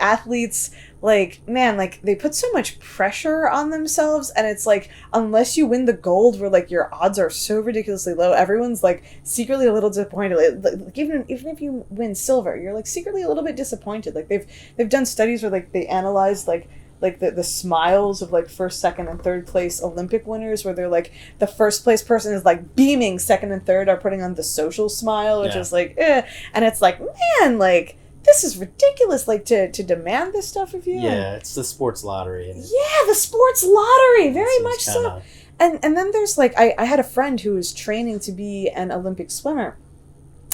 athletes, like, man, like they put so much pressure on themselves, and it's like unless you win the gold, where like your odds are so ridiculously low, everyone's like secretly a little disappointed. Like even if you win silver, you're like secretly a little bit disappointed. Like they've done studies where like they analyze like the smiles of like first, second, and third place Olympic winners, where they're like the first place person is like beaming, second and third are putting on the social smile, which is like and it's like, man, like this is ridiculous, like to demand this stuff of you. Yeah, it's the sports lottery. Yeah, the sports lottery, very much so. And then there's like I had a friend who was training to be an Olympic swimmer.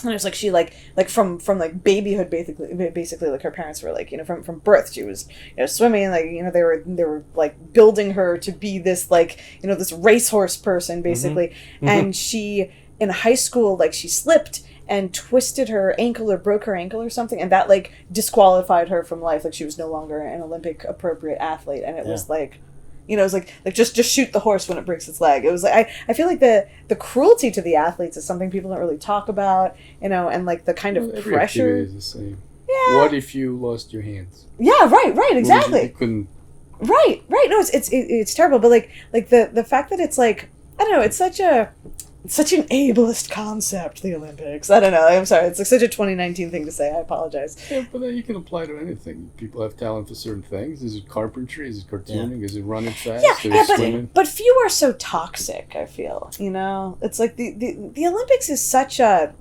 And it was like she like from like babyhood, basically like her parents were like, from birth she was swimming, like they were like building her to be this like this racehorse person basically. Mm-hmm. And she in high school, like she slipped and twisted her ankle or broke her ankle or something, and that like disqualified her from life. Like she was no longer an Olympic appropriate athlete, and it was like, You know, it was like just shoot the horse when it breaks its leg. It was like I feel like the cruelty to the athletes is something people don't really talk about, you know, and like the kind of every pressure. activity is the same. Yeah. What if you lost your hands? Yeah, right, exactly. You couldn't. Right. No, it's terrible, but like the fact that it's like, I don't know, it's such an ableist concept, the Olympics. I don't know. I'm sorry. It's like such a 2019 thing to say. I apologize. Yeah, but you can apply to anything. People have talent for certain things. Is it carpentry? Is it cartooning? Is it running fast? But few are so toxic, I feel. You know? It's like the Olympics is such a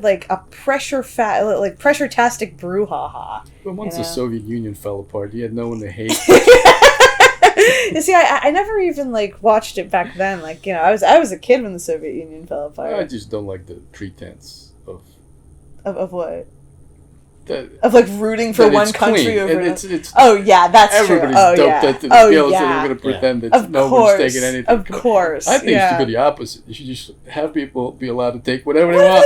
like a pressure-tastic brouhaha. But once the Soviet Union fell apart, you had no one to hate. You see, I never even like watched it back then. Like, you know, I was a kid when the Soviet Union fell apart. I just don't like the pretense of what? That, of like rooting for one country clean. over and it's oh yeah, that's true. Everybody's doped at the gills and they're going to pretend that no one's taking anything. Of course. I think it should be the opposite. You should just have people be allowed to take whatever they want.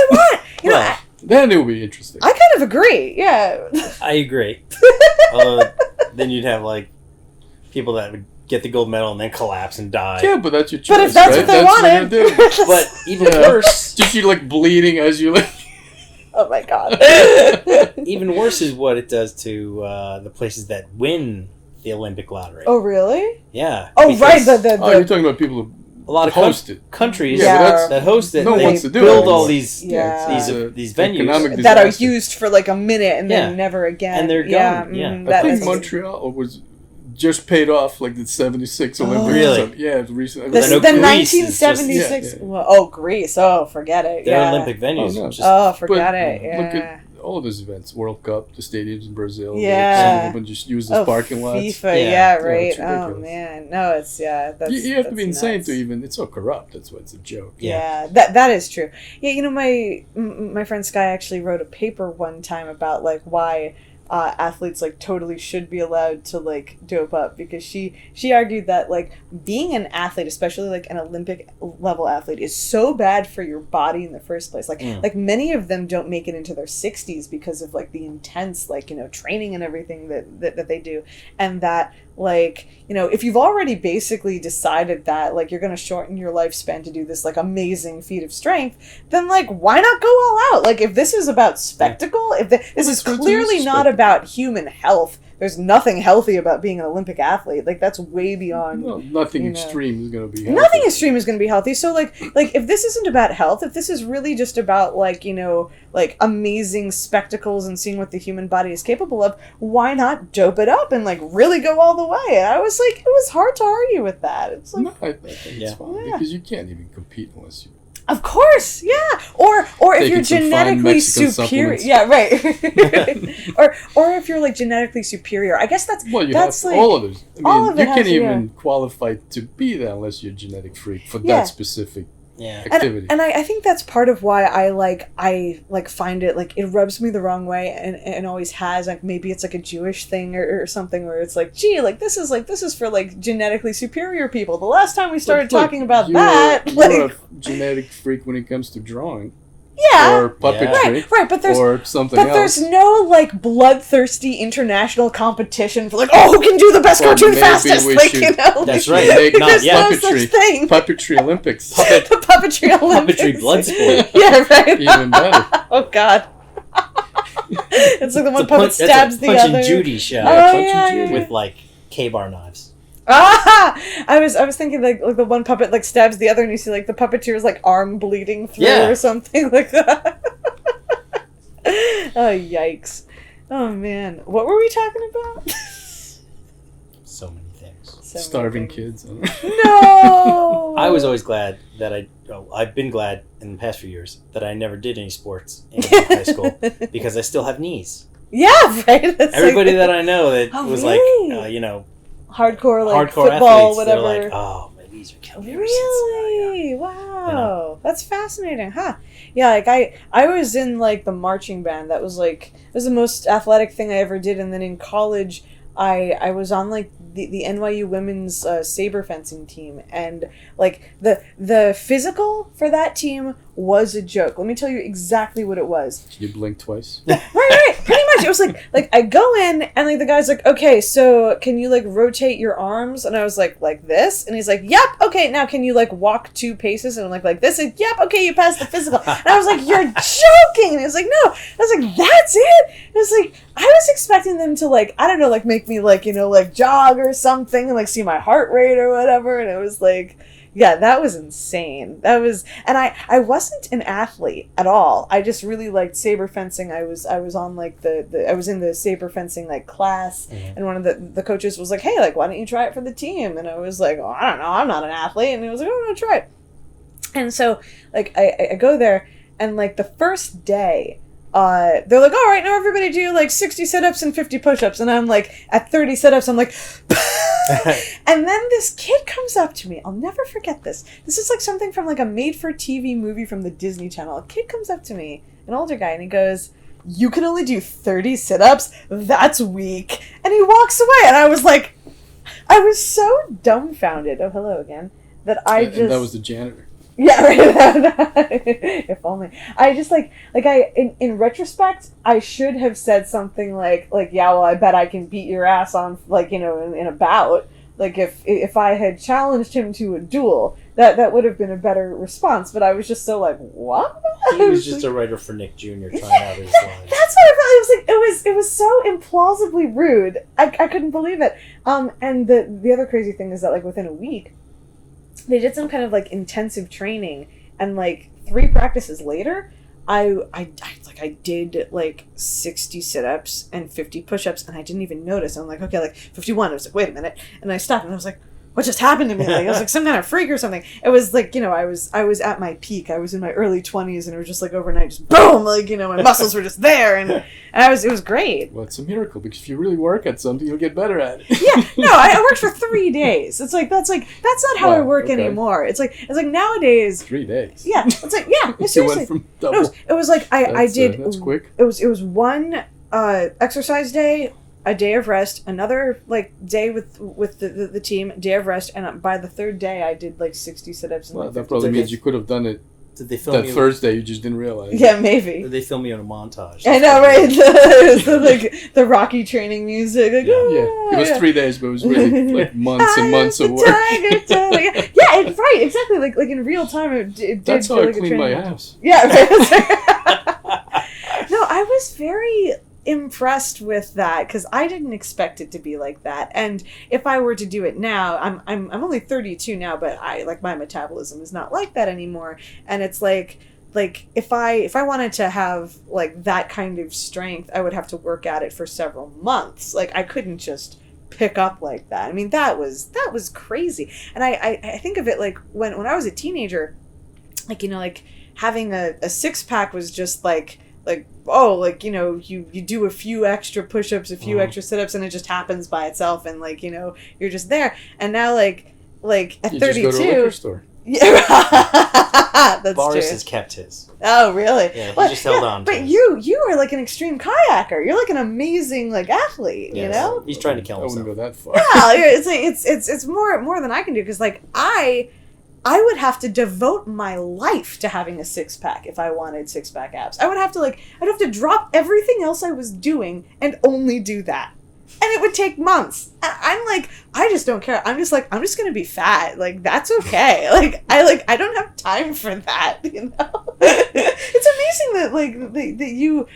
You know, then it would be interesting. I kind of agree. Yeah. I agree. Then you'd have like people that would get the gold medal and then collapse and die. Yeah, but that's your choice. But if that's what they wanted. Do. But even worse, just you like bleeding as you like. Oh my god. Even worse is what it does to the places that win the Olympic lottery. Oh really? Yeah. Oh right. You're talking about people who a lot of host it. Countries that host it. No one wants to do build it. all these these venues that are used for like a minute and then never again. And they're gone. I think Montreal was just paid off like the 76 Olympics. Really? Yeah, it was recently. The 1976. Greece. Oh, forget it. They're Olympic venues. Forget it. Yeah. Look at all of those events. World Cup, the stadiums in Brazil. Yeah. Some of them just use as parking lots. FIFA, right. Oh, man. No, it's, that's you have to be insane nuts. to even, it's so corrupt. That's why it's a joke. Yeah, that is true. Yeah, you know, my friend Sky actually wrote a paper one time about, like, why athletes like totally should be allowed to like dope up, because she argued that like being an athlete, especially like an Olympic level athlete, is so bad for your body in the first place. Like many of them don't make it into their 60s because of like the intense like, you know, training and everything that they do, and that like, you know, if you've already basically decided that like you're going to shorten your lifespan to do this like amazing feat of strength, then like why not go all out? Like if this is about spectacle, if this is clearly not about human health, there's nothing healthy about being an Olympic athlete. Like that's way beyond. Well, nothing extreme is going to be healthy. Nothing extreme is going to be healthy. So like if this isn't about health, if this is really just about like, you know, like amazing spectacles and seeing what the human body is capable of, why not dope it up and like really go all the way? And I was like, it was hard to argue with that. It's like, no, I think it's fine because you can't even compete unless you. Of course, yeah. Or if you're genetically superior, yeah, right. or if you're like genetically superior, I guess that's have like all of those. I mean, all of it you can't even qualify to be that unless you're a genetic freak for that specific activity. And I think that's part of why I find it like it rubs me the wrong way and always has. Like maybe it's like a Jewish thing or something where it's like, gee, like this is for like genetically superior people. The last time we started talking about that, you're a genetic freak when it comes to drawing. Yeah. Or puppetry. Right, but there's or something else. There's no like bloodthirsty international competition for like, who can do the best cartoon fastest? Like, you know, that's right. There's no such thing. Puppetry Olympics. The Puppetry Olympics. Puppetry blood sport. Yeah, right. Even better. Oh God. It's like the one puppet stabs the other. Punch and Judy show. Yeah, with like K-bar knives. I was thinking like the one puppet like stabs the other and you see like the puppeteer's like arm bleeding through or something like that. Oh yikes. Oh man. What were we talking about? So many things. Starving kids. No. I was always glad that I've been glad in the past few years that I never did any sports in high school because I still have knees. Yeah, right. That's everybody that I know that was really? like, you know, hardcore football, athletes, whatever. They're like, oh, my knees are killing me. Really? Wow. You know? That's fascinating, huh? Yeah, like I was in like the marching band. That was like it was the most athletic thing I ever did. And then in college, I was on like the NYU women's saber fencing team, and like the physical for that team was a joke. Let me tell you exactly what it was. You blink twice. Right. Pretty much, it was like I go in and like the guy's like, okay, so can you like rotate your arms? And I was like this, and he's like, yep, okay, now can you like walk 2 paces? And I'm like this, and yep, okay, you passed the physical. And I was like, you're joking. And he was like, no. I was like, that's it. It was like, I was expecting them to like, I don't know, like make me like, like jog or something and like see my heart rate or whatever. And it was like, yeah, that was insane. That was, and I wasn't an athlete at all. I just really liked saber fencing. I was on like I was in the saber fencing like class, and one of the coaches was like, hey, like why don't you try it for the team? And I was like, oh, I don't know, I'm not an athlete. And he was like, oh, I'm gonna try it. And so like I go there, and like the first day, they're like, all right, now everybody do like 60 sit-ups and 50 push-ups. And I'm like, at 30 sit-ups, I'm like, and then this kid comes up to me. I'll never forget this. This is like something from like a made-for-TV movie from the Disney Channel. A kid comes up to me, an older guy, and he goes, you can only do 30 sit-ups? That's weak. And he walks away, and I was like, I was so dumbfounded. Oh, hello again. That I just... And that was the janitor. Yeah, right. If only. I just in retrospect, I should have said something like, yeah, well, I bet I can beat your ass on, like, in a bout. Like, if I had challenged him to a duel, that would have been a better response. But I was just so like, what? He was just a writer for Nick Jr. trying out his lines. That's what I felt. It was so implausibly rude. I couldn't believe it. And the other crazy thing is that like within a week, they did some kind of like intensive training, and like 3 practices later, I did like 60 sit-ups and 50 push-ups, and I didn't even notice. I'm like, okay, like 51. I was like, wait a minute, and I stopped, and I was like, what just happened to me? Like I was like some kind of freak or something. It was like, I was at my peak. I was in my early 20s, and it was just like overnight, just boom, like my muscles were just there, and it was great. Well, it's a miracle, because if you really work at something, you'll get better at it. Yeah, no, I worked for 3 days. It's like that's not how I work anymore. It's like nowadays. 3 days. Yeah, it's like seriously. You went from double. No, it was like I did. That's quick. It was one exercise day, a day of rest, another like day with the team, day of rest, and by the 3rd day I did like 60 sit-ups. Well, that probably means you could have done it. Did they film that Thursday? You just didn't realize. Yeah, maybe. Did they film you in a montage? I know, right? the Rocky training music. Like, yeah. It was 3 days, but it was really like months and months of work. Yeah, right, exactly. Like in real time, it did. That's how I clean my house. Yeah. Right. No, I was very impressed with that because I didn't expect it to be like that. And if I were to do it now, I'm only 32 now, but my metabolism is not like that anymore. And it's like if I wanted to have like that kind of strength, I would have to work at it for several months. Like I couldn't just pick up like that. I mean, that was crazy. And I think of it like when I was a teenager, like having a 6-pack was just like you do a few extra push-ups, a few extra sit-ups, and it just happens by itself, and you're just there. And now like at you 32, just go to a liquor store. Yeah, that's Boris true. has kept his. Oh, really? Yeah, he just held on. But you are like an extreme kayaker. You're like an amazing like athlete. Yes. You know, he's trying to kill I himself. wouldn't go that far. Yeah, it's more than I can do because like I would have to devote my life to having a 6-pack if I wanted 6-pack abs. I'd have to drop everything else I was doing and only do that. And it would take months. I'm like, I just don't care. I'm just going to be fat. Like, that's okay. I don't have time for that, you know? It's amazing that, that you,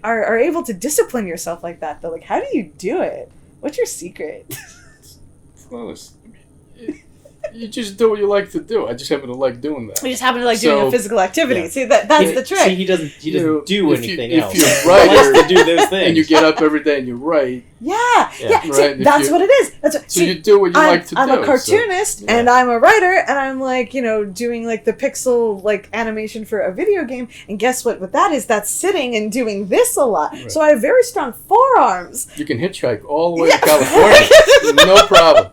are able to discipline yourself like that, though. Like, how do you do it? What's your secret? Well, you just do what you like to do. I just happen to like doing that. You just happen to like doing a physical activity. Yeah. See, that's the trick. See, he doesn't do anything else. If you're right, he likes to do those things. And you get up every day and you write. Yeah. Right? See, that's what it is. So you do what you like to do. I'm a cartoonist and I'm a writer and I'm doing like the pixel animation for a video game. And guess what? What that is, that's sitting and doing this a lot. Right. So I have very strong forearms. You can hitchhike all the way to California. No problem.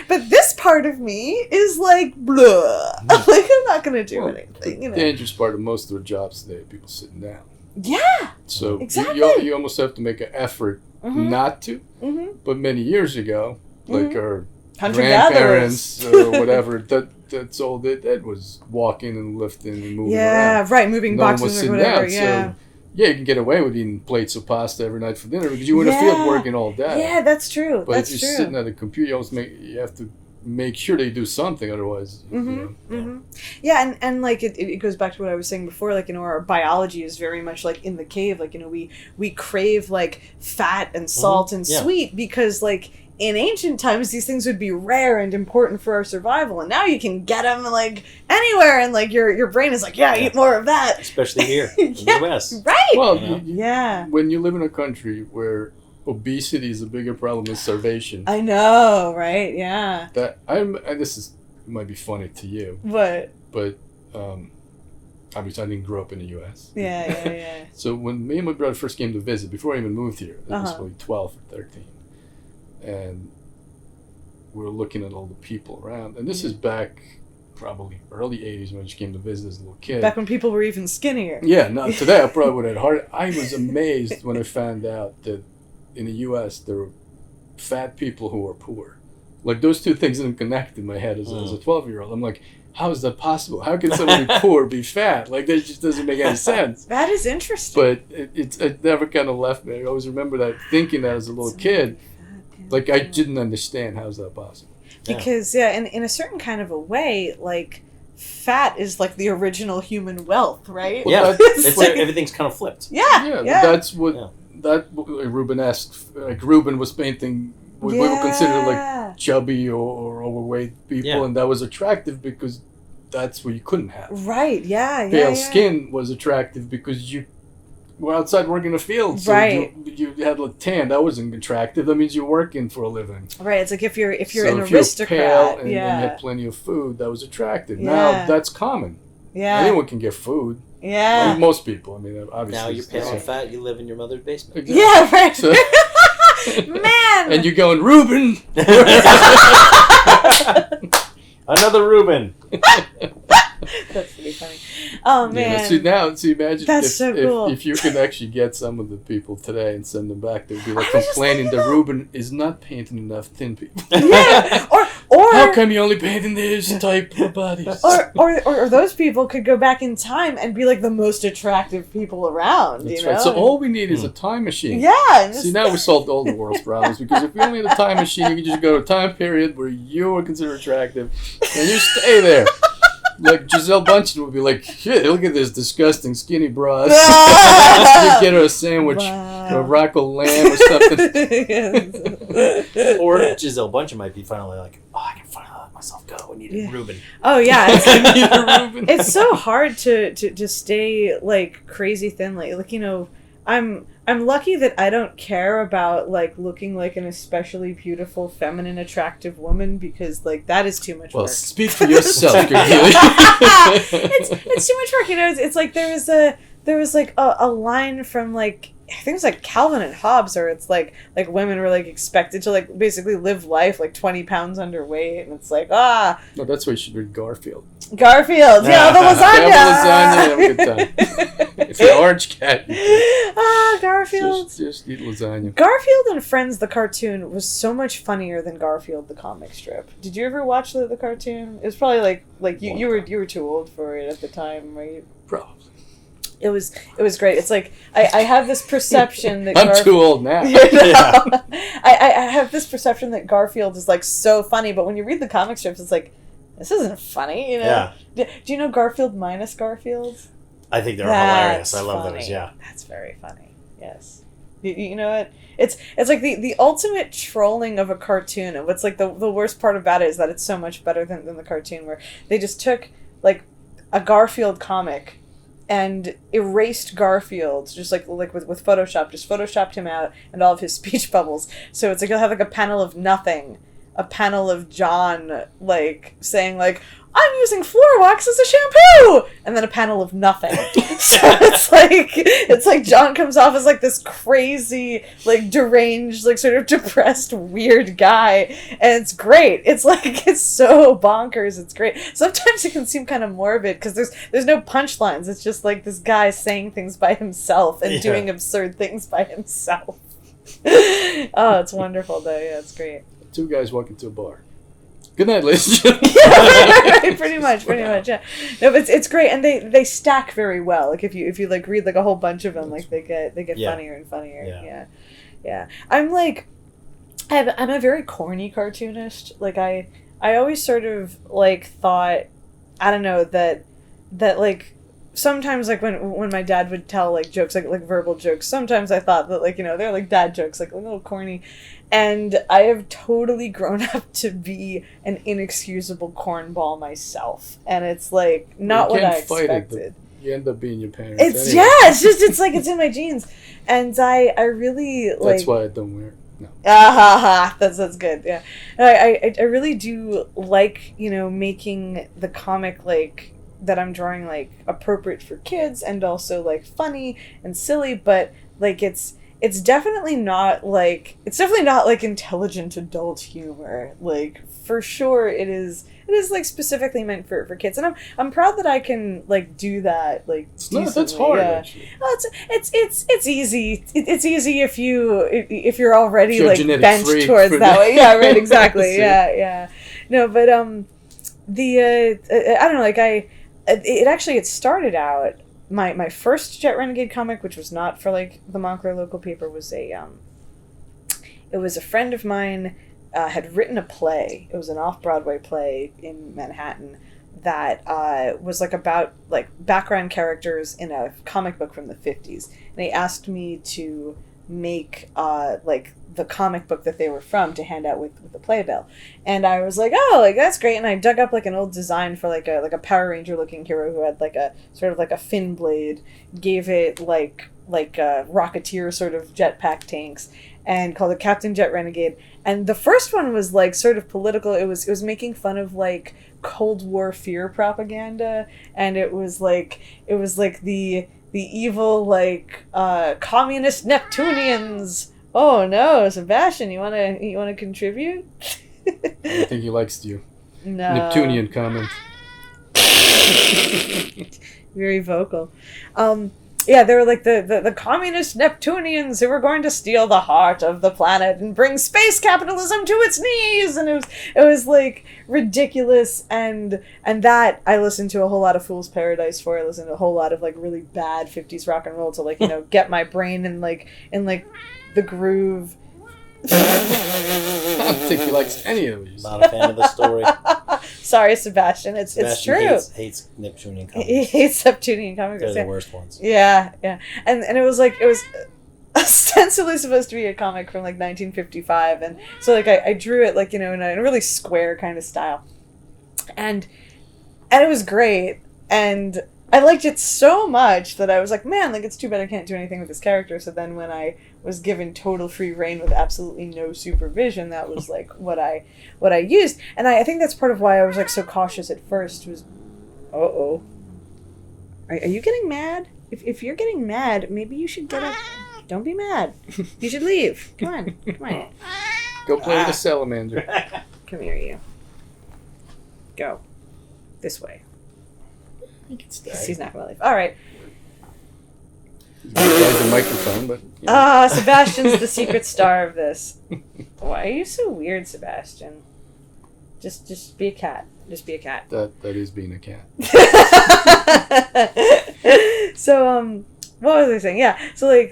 But this part of me is like blah. Like I'm not gonna do anything. The dangerous part of most of the jobs today are people sitting down. Yeah. So exactly. you almost have to make an effort not to. Mm-hmm. But many years ago, like our grandparents or whatever, that's all they did was walking and lifting and moving around. Yeah, right, moving boxes or whatever. Down, yeah. So yeah, you can get away with eating plates of pasta every night for dinner because you're in the field working all day. Yeah, that's true. But that's if you're true. sitting at a computer, you have to make sure that you do something, otherwise. Yeah, and like it goes back to what I was saying before. Like, our biology is very much like in the cave. Like, we crave like fat and salt and sweet because like in ancient times these things would be rare and important for our survival, and now you can get them like anywhere, and like your brain is like, eat more of that, especially here in the US. Right. Well, when you live in a country where obesity is a bigger problem than starvation. I know, right? Yeah. And might be funny to you. What? But obviously I didn't grow up in the U.S. Yeah. So when me and my brother first came to visit, before I even moved here, I was probably 12 or 13, and we were looking at all the people around, and this is back probably early 80s when I just came to visit as a little kid. Back when people were even skinnier. Yeah, not today. I probably would have had heart. I was amazed when I found out that in the U.S. there were fat people who were poor. Like, those two things didn't connect in my head as a 12-year-old. I'm like, how is that possible? How can somebody poor be fat? Like, that just doesn't make any sense. That is interesting. But it never kind of left me. I always remember that, thinking that as a little kid. Like, I didn't understand, how is that possible? Because, in a certain kind of a way, like, fat is like the original human wealth, right? Yeah, it's like, everything's kind of flipped. Yeah. That's what that Rubenesque. Like, Ruben was painting what we would consider like chubby or overweight people, and that was attractive because that's what you couldn't have. Right. Yeah. Pale skin was attractive because you were outside working in the field, so you had a tan. That wasn't attractive. That means you're working for a living. Right. It's like if you're so an if you're aristocrat, pale and you had plenty of food, that was attractive. Yeah. Now that's common. Yeah. Anyone can get food. Yeah. Like most people. I mean, obviously. Now you're pale and fat. You live in your mother's basement. Exactly. Yeah. Right. So, Man. And you're going, Ruben. Another Reuben. That's pretty funny. Oh man! Yeah, so imagine cool. if you could actually get some of the people today and send them back, they'd be like complaining that Reuben is not painting enough thin people. Yeah, or how come you only painting this type of bodies? Or those people could go back in time and be like the most attractive people around. That's you know? right. So all we need is a time machine. Yeah. See, now we solved all the world's problems, because if we only had a time machine, you could just go to a time period where you were considered attractive, and you stay there. Like Giselle Bundchen would be like, shit, look at this disgusting skinny bra. Just get her a sandwich, or a Rocco lamb or something. Or Giselle Bundchen might be finally like, I can finally let myself go. I need a Reuben. Oh yeah, it's so hard to stay like crazy thin. Like I'm lucky that I don't care about like looking like an especially beautiful, feminine, attractive woman, because like that is too much work. Well, speak for yourself, Cordelia. It's too much work, you know. It's like there was like a line from like, I think it was like Calvin and Hobbes, or it's like women were like expected to like basically live life like 20 pounds underweight, and it's like No, that's why you should read Garfield. The lasagna. Have a good time. It's an orange cat. Garfield. Just eat lasagna. Garfield and Friends the cartoon was so much funnier than Garfield the comic strip. Did you ever watch the cartoon? It was probably like you were too old for it at the time, right? Probably. It was great. It's like I have this perception that I'm too old now. I have this perception that Garfield is like so funny, but when you read the comic strips, it's like, this isn't funny, you know? Yeah. Do you know Garfield minus Garfield? I think they're hilarious. I love funny. those. Yeah. That's very funny. Yes. You know what? It's like the ultimate trolling of a cartoon, and what's like the worst part about it is that it's so much better than the cartoon, where they just took like a Garfield comic and erased Garfield, just like with Photoshop, just photoshopped him out and all of his speech bubbles. So it's like you'll have like a panel of nothing, a panel of John like saying like, I'm using floor wax as a shampoo, and then a panel of nothing. So it's like John comes off as like this crazy, like deranged, like sort of depressed, weird guy, and it's great. It's like, it's so bonkers. It's great. Sometimes it can seem kind of morbid because there's no punchlines. It's just like this guy saying things by himself and doing absurd things by himself. Oh, it's wonderful though. Yeah, it's great. Two guys walk into a bar. Good night, ladies and gentlemen. right, pretty much, yeah. No, but it's great, and they stack very well. Like if you like read like a whole bunch of them, like they get funnier and funnier. Yeah. I'm like, I'm a very corny cartoonist. Like I always sort of like thought, I don't know, that like sometimes like when my dad would tell like jokes, like verbal jokes, sometimes I thought that like, you know, they're like dad jokes, like a little corny. And I have totally grown up to be an inexcusable cornball myself. And it's like not what I expected. You end up being your parents. It's anyway. it's like it's in my genes. And I really like. That's why I don't wear it. No. That's good. Yeah. I really do like, you know, making the comic like that I'm drawing like appropriate for kids and also like funny and silly, but like it's definitely not like intelligent adult humor. Like for sure it is like specifically meant for kids, and I'm proud that I can like do that like decently. That's hard. Yeah. Actually. Well, it's easy. It's easy if you're already You're like bent towards that way. Yeah, right. Exactly. yeah. No, but I don't know. Like it started out. My first Jet Renegade comic, which was not for like the Montclair local paper, was it was a friend of mine had written a play. It was an off-Broadway play in Manhattan that was like about like background characters in a comic book from the 50s. And he asked me to make like the comic book that they were from to hand out with the playbill. And I was like, oh, like that's great. And I dug up like an old design for like a Power Ranger looking hero who had like a sort of like a fin blade, gave it like Rocketeer sort of jetpack tanks, and called it Captain Jet Renegade. And the first one was like sort of political. It was making fun of like Cold War fear propaganda, and it was like the evil like communist Neptunians. Oh no, Sebastian, you wanna contribute? I think he likes you. No. Neptunian comment. Very vocal. Yeah, they were like the communist Neptunians who were going to steal the heart of the planet and bring space capitalism to its knees, and it was like ridiculous, and that I listened to a whole lot of Fool's Paradise for. I listened to a whole lot of like really bad 50s rock and roll to like, you know, get my brain in the groove. I don't think he likes any of these. Not a fan of the story. Sorry, Sebastian. It's true. Hates Neptunian comics. He hates Neptunian comics. They're the worst ones. Yeah. And it was ostensibly supposed to be a comic from like 1955, and so like I drew it like, you know, in a really square kind of style, and it was great, and I liked it so much that I was like, man, like it's too bad I can't do anything with this character. So then when I was given total free reign with absolutely no supervision, that was like what I used. And I think that's part of why I was like so cautious at first was, are you getting mad? If you're getting mad, maybe you should get up. Don't be mad. You should leave. Come on. Go play with the salamander. Come here, you. Go. This way. He can stay. He's not gonna leave. All right. He has the microphone, but... You know. Sebastian's the secret star of this. Why are you so weird, Sebastian? Just be a cat. Just be a cat. That is being a cat. So, what was I saying? Yeah, so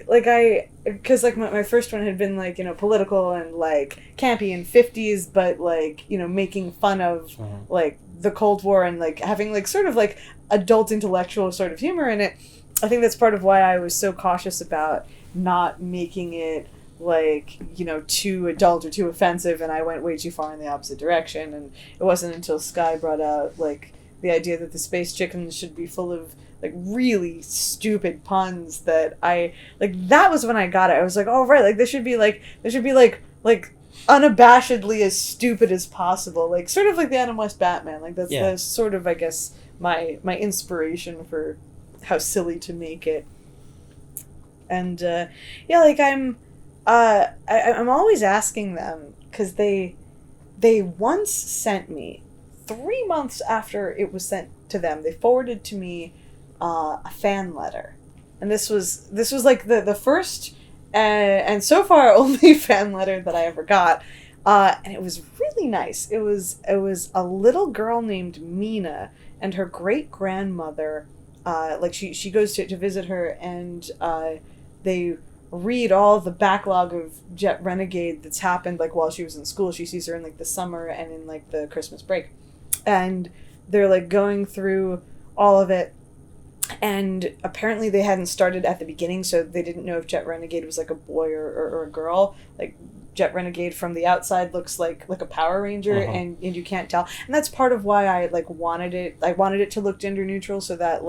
because like my first one had been like, you know, political and like campy and 50s, but like, you know, making fun of like the Cold War and like having like sort of like adult intellectual sort of humor in it. I think that's part of why I was so cautious about not making it like, you know, too adult or too offensive, and I went way too far in the opposite direction. And it wasn't until Sky brought out like the idea that the space chickens should be full of like really stupid puns that I like, that was when I got it. I was like, oh right, like they should be like unabashedly as stupid as possible, like sort of like the Adam West Batman. Like that's the sort of, I guess, my inspiration for how silly to make it. And like I'm always asking them, because they once sent me 3 months after it was sent to them, they forwarded to me a fan letter, and this was like the first and so far only fan letter that I ever got. And it was really nice. It was a little girl named Mina, and her great-grandmother, she goes to visit her, and they read all the backlog of Jet Renegade that's happened, like, while she was in school. She sees her in, like, the summer and in, like, the Christmas break. And they're, like, going through all of it. And apparently they hadn't started at the beginning, so they didn't know if Jet Renegade was, like, a boy or a girl. Like, Jet Renegade from the outside looks like a Power Ranger, and you can't tell. And that's part of why I wanted it to look gender neutral, so that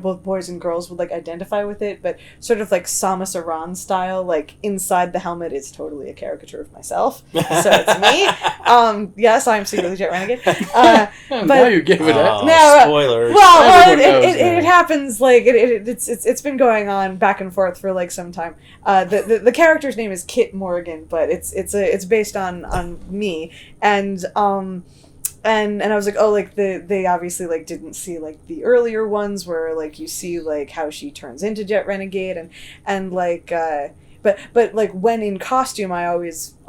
both boys and girls would identify with it, but sort of like Samus Aran style, inside the helmet is totally a caricature of myself. So it's me. Yes, I'm secretly Jet Renegade. But now you give it up. No, spoilers. Well, it happens it's been going on back and forth for some time. The character's name is Kit Morgan, but it's based on me, and I was like, they obviously didn't see the earlier ones where you see how she turns into Jet Renegade, and but when in costume I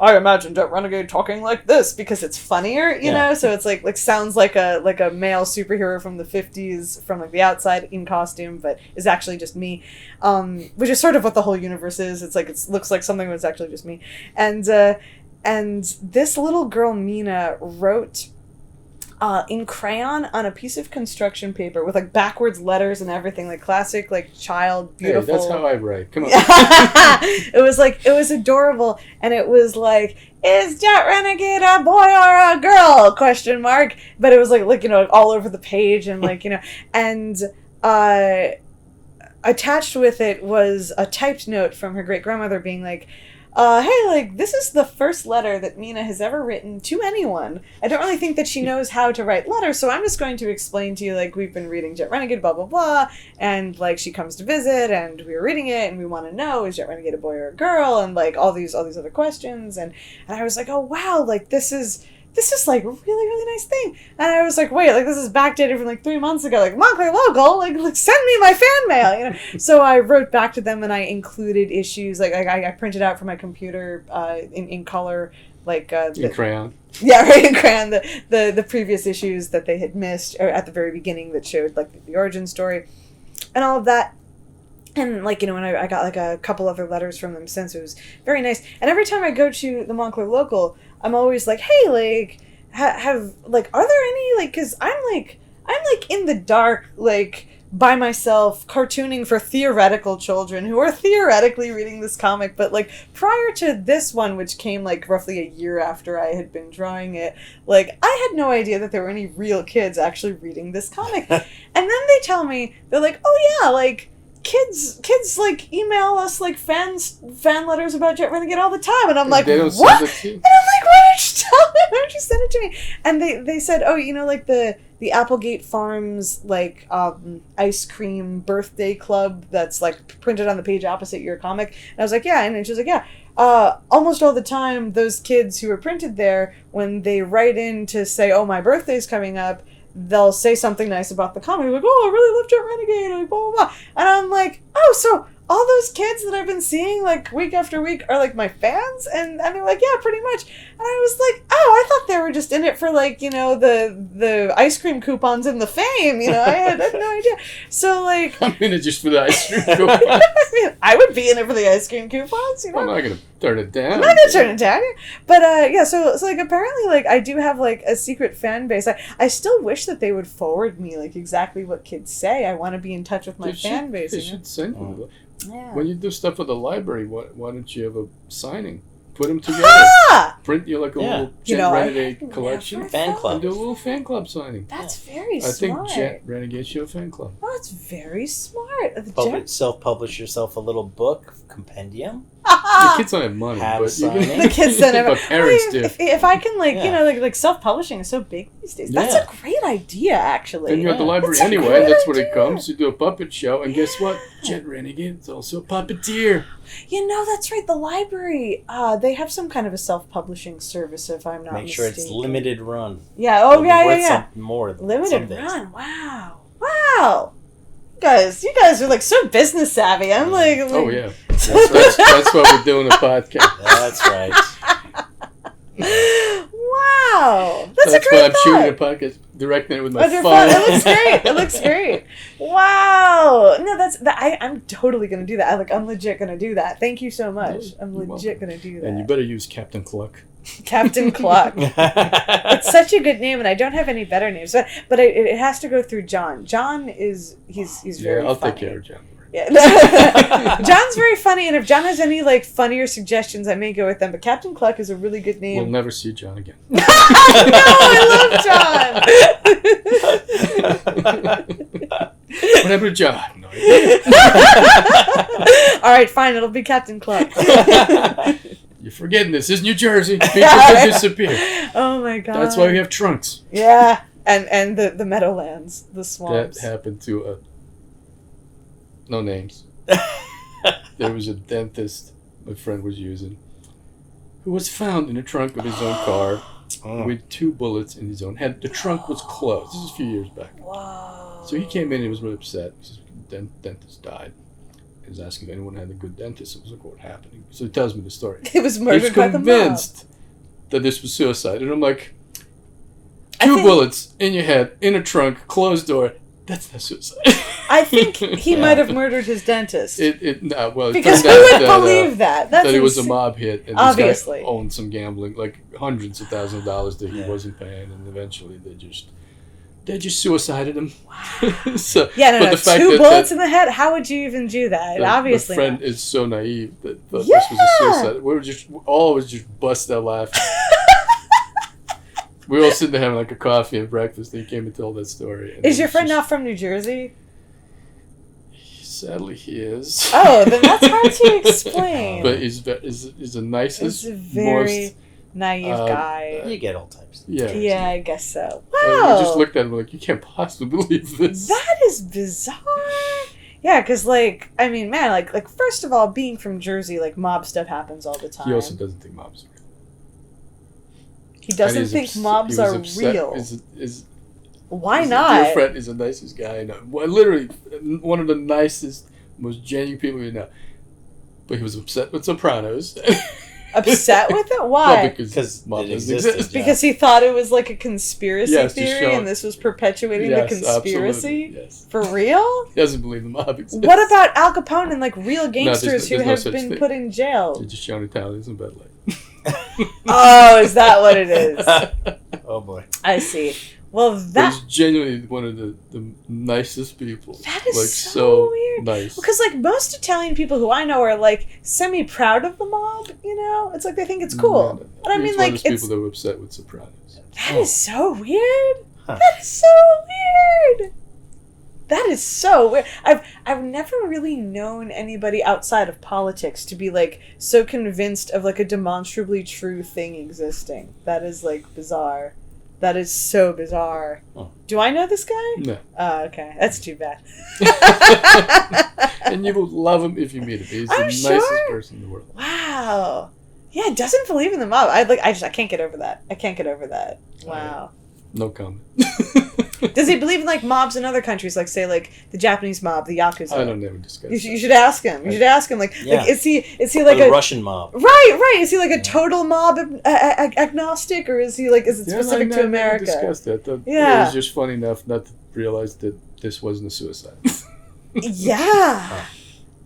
imagine Jet Renegade talking like this because it's funnier, you know, so it's sounds like a male superhero from the 50s from the outside in costume, but is actually just me, which is sort of what the whole universe is. It's it looks like something that's actually just me, and this little girl Mina wrote in crayon on a piece of construction paper with backwards letters and everything, classic child beautiful. Hey, that's how I write. Come on. It was adorable, and it was is Jet Renegade a boy or a girl? ? But it was all over the page, and and attached with it was a typed note from her great grandmother being hey, this is the first letter that Mina has ever written to anyone. I don't really think that she knows how to write letters, so I'm just going to explain to you, we've been reading Jet Renegade, blah, blah, blah, and, she comes to visit, and we were reading it, and we want to know, is Jet Renegade a boy or a girl, and, all these other questions, and I was oh, wow, this is really, really nice thing. And I was wait, this is backdated from 3 months ago. Montclair Local, send me my fan mail, So I wrote back to them, and I included issues, I printed out from my computer in color, in crayon. Yeah, right, in crayon, the previous issues that they had missed, or at the very beginning, that showed the origin story and all of that. And, when I got, a couple other letters from them since, it was very nice. And every time I go to the Montclair Local, I'm always hey, are there any, because I'm in the dark, by myself, cartooning for theoretical children who are theoretically reading this comic, but, prior to this one, which came, roughly a year after I had been drawing it, I had no idea that there were any real kids actually reading this comic. And then they tell me, they're oh, yeah, kids email us fan letters about Jet Renegade all the time, and I'm they don't what? Send it to you? And I'm why don't you tell me? Why don't you send it to me? And they said, oh, the Applegate Farms ice cream birthday club that's printed on the page opposite your comic. And I was yeah, and she was yeah. Almost all the time, those kids who are printed there, when they write in to say, oh, my birthday's coming up, they'll say something nice about the comic, oh, I really love Jet Renegade, blah, blah, blah. And I'm oh, so all those kids that I've been seeing, week after week are, my fans? And they're yeah, pretty much. And I was oh, I thought they were just in it for, the ice cream coupons and the fame, I had no idea. So, I'm in it just for the ice cream coupons. I mean, I would be in it for the ice cream coupons, I'm not going to turn it down. I'm not going to turn it down. But, yeah, so apparently, I do have, a secret fan base. I still wish that they would forward me, exactly what kids say. I want to be in touch with my fan base. They should send you. Yeah. When you do stuff with the library, why don't you have a signing? Put them together. Print you a little Jet Renegade collection. Fan club. And do a little fan club signing. That's very smart. smart. I think Jet Renegade should have a fan club. Oh, that's very smart. Self-publish yourself a little book compendium. The kids don't have money, but you can, the kids don't have. But parents do. If I can, self-publishing is so big these days. That's a great idea, actually. And you're at the library anyway. That's where it comes. You do a puppet show, and guess what? Jet Renegade is also a puppeteer. That's right. The library, they have some kind of a self-publishing service, if I'm not mistaken. Make sure it's limited run. Yeah. Oh, yeah. More limited run. Wow. You guys are so business savvy. I'm oh yeah, that's what we do in the podcast. That's right. Wow, that's a why great I'm shooting a thought. podcast, directing it with my On your phone. phone. It looks great. It looks great. Wow. No, I'm totally gonna do that. I'm legit gonna do that. Thank you so much. I'm You're legit welcome. gonna do that. And you better use Captain Cluck. Captain Cluck. It's such a good name, and I don't have any better names. But it has to go through John. John he's very I'll funny. take care of John. Yeah. John's very funny, and if John has any funnier suggestions, I may go with them. But Captain Cluck is a really good name. We'll never see John again. No, I love John. What happened to John? No idea. All right, fine. It'll be Captain Cluck. You're forgetting this is New Jersey. People could disappear. Oh my god. That's why we have trunks. Yeah, and the meadowlands, the swamps. That happened to no names. There was a dentist my friend was using who was found in the trunk of his own car with 2 bullets in his own head. The trunk was closed. This is a few years back. Whoa. So he came in and he was really upset. He says, dentist died. He was asking if anyone had a good dentist. I was like, what happened? So he tells me the story. He was He murdered was by the mob. convinced that this was suicide. And I'm like, 2 bullets in your head, in a trunk, closed door. That's not suicide. I think he might have murdered his dentist. Because who would believe that? That's that it was a insane. mob hit, and Obviously. this guy owned some gambling, hundreds of thousands of dollars that he wasn't paying, and eventually they just suicided him. Wow. So, Yeah, but no, the fact 2 that- bullets that- in the head? How would you even do that? Obviously my friend not. is so naive that thought Yeah. this was a suicide. We were just always just bust out laughing. We were all sitting there having a coffee and breakfast, and he came and told that story. And Is it your was friend just- not from New Jersey? Sadly, he is. Oh, then that's hard to explain. But he's the nicest, He's a very most, naive guy. You get all types. Yeah, I guess so. We Wow. just looked at him like, you can't possibly believe this. That is bizarre. Yeah, because, man, first of all, being from Jersey, mob stuff happens all the time. He also doesn't think mobs are real. He doesn't And he's think upset- mobs he was are upset. real. Why His not? dear friend is the nicest guy I know. Well, literally, one of the nicest, most genuine people you know. But he was upset with Sopranos. Upset with it? Well, Why? because mob it doesn't existed. exist. Because he thought it was a conspiracy Yes, to theory, show- and this was perpetuating the Yes, conspiracy? absolutely, yes. For real? He doesn't believe the mob exists. What about Al Capone and real gangsters there's who no have such been thing. put in jail? They're just showing Italians in bed light. Oh, is that what it is? Oh boy. I see. Well, He's genuinely one of the nicest people. That is so so weird. nice. Because most Italian people who I know are semi proud of the mob. It's they think it's cool. No. But I He's mean, one of those it's people that were upset with Sopranos. that is so weird. Huh. That is so weird. That is so weird. I've never really known anybody outside of politics to be so convinced of a demonstrably true thing existing. That is bizarre. That is so bizarre. Oh. Do I know this guy? No. Oh, okay. That's too bad. And you will love him if you meet him. He's the I'm nicest sure. person in the world. Wow. Yeah, doesn't believe in the mob. I can't get over that. I can't get over that. Wow. No comment. Does he believe in mobs in other countries, say the Japanese mob, the Yakuza? I don't ever discuss You should ask him. You should ask him. Yeah. Is he Or like the a Russian mob. right? Is he a total mob agnostic, or is he is it Yeah, specific I to never America? discussed that. Yeah. It was just funny enough not to realize that this wasn't a suicide. Yeah.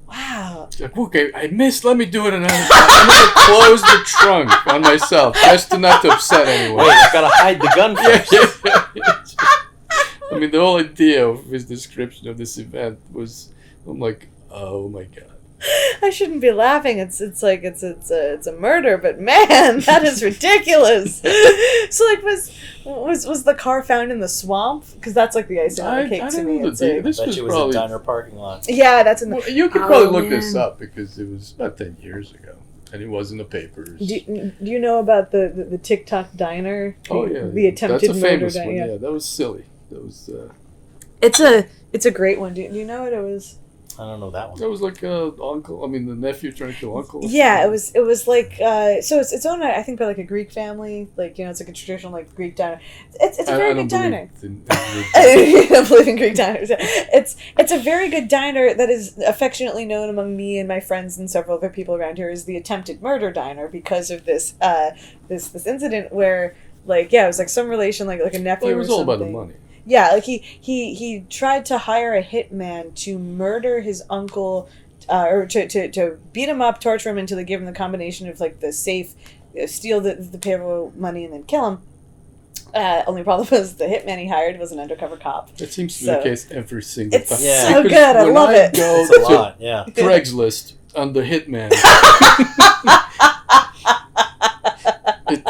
Wow. It's like, okay, I missed. Let me do it another time. I'm going to close the trunk on myself just not to upset anyone. Wait, I gotta hide the gun first. I mean, the whole idea of his description of this event was, I'm like, oh my god. I shouldn't be laughing. It's a murder, but man, that is ridiculous. So was the car found in the swamp? Because that's the icing on the cake to me. This Bet was you it was probably. a diner parking lot. Yeah, that's in the. Well, you could probably Oh, look this man. up because it was about 10 years ago, and it was in the papers. Do you know about the TikTok diner? Oh yeah, the attempted that's a murder famous diner. one. Yeah, that was silly. That was. It's a great one. Do you know what it was? I don't know that one. That was like uncle. I mean, the nephew trying to kill uncle. Yeah, it was like so it's owned, I think, by like a Greek family. Like, you know, it's like a traditional like Greek diner. It's a very good diner. I don't believe in Greek diners. It's a very good diner that is affectionately known among me and my friends and several other people around here as the attempted murder diner because of this this incident where, like, yeah, it was like some relation, like a nephew. Well, it was or all something. about the money. Yeah, like he tried to hire a hitman to murder his uncle, or to beat him up, torture him until they give him the combination of like the safe, steal the payroll money and then kill him. Only problem was the hitman he hired was an undercover cop. That seems to be the case every single time. It's Yeah. so Because good. I when love it. Go It's a to lot, yeah. Craigslist on the hitman.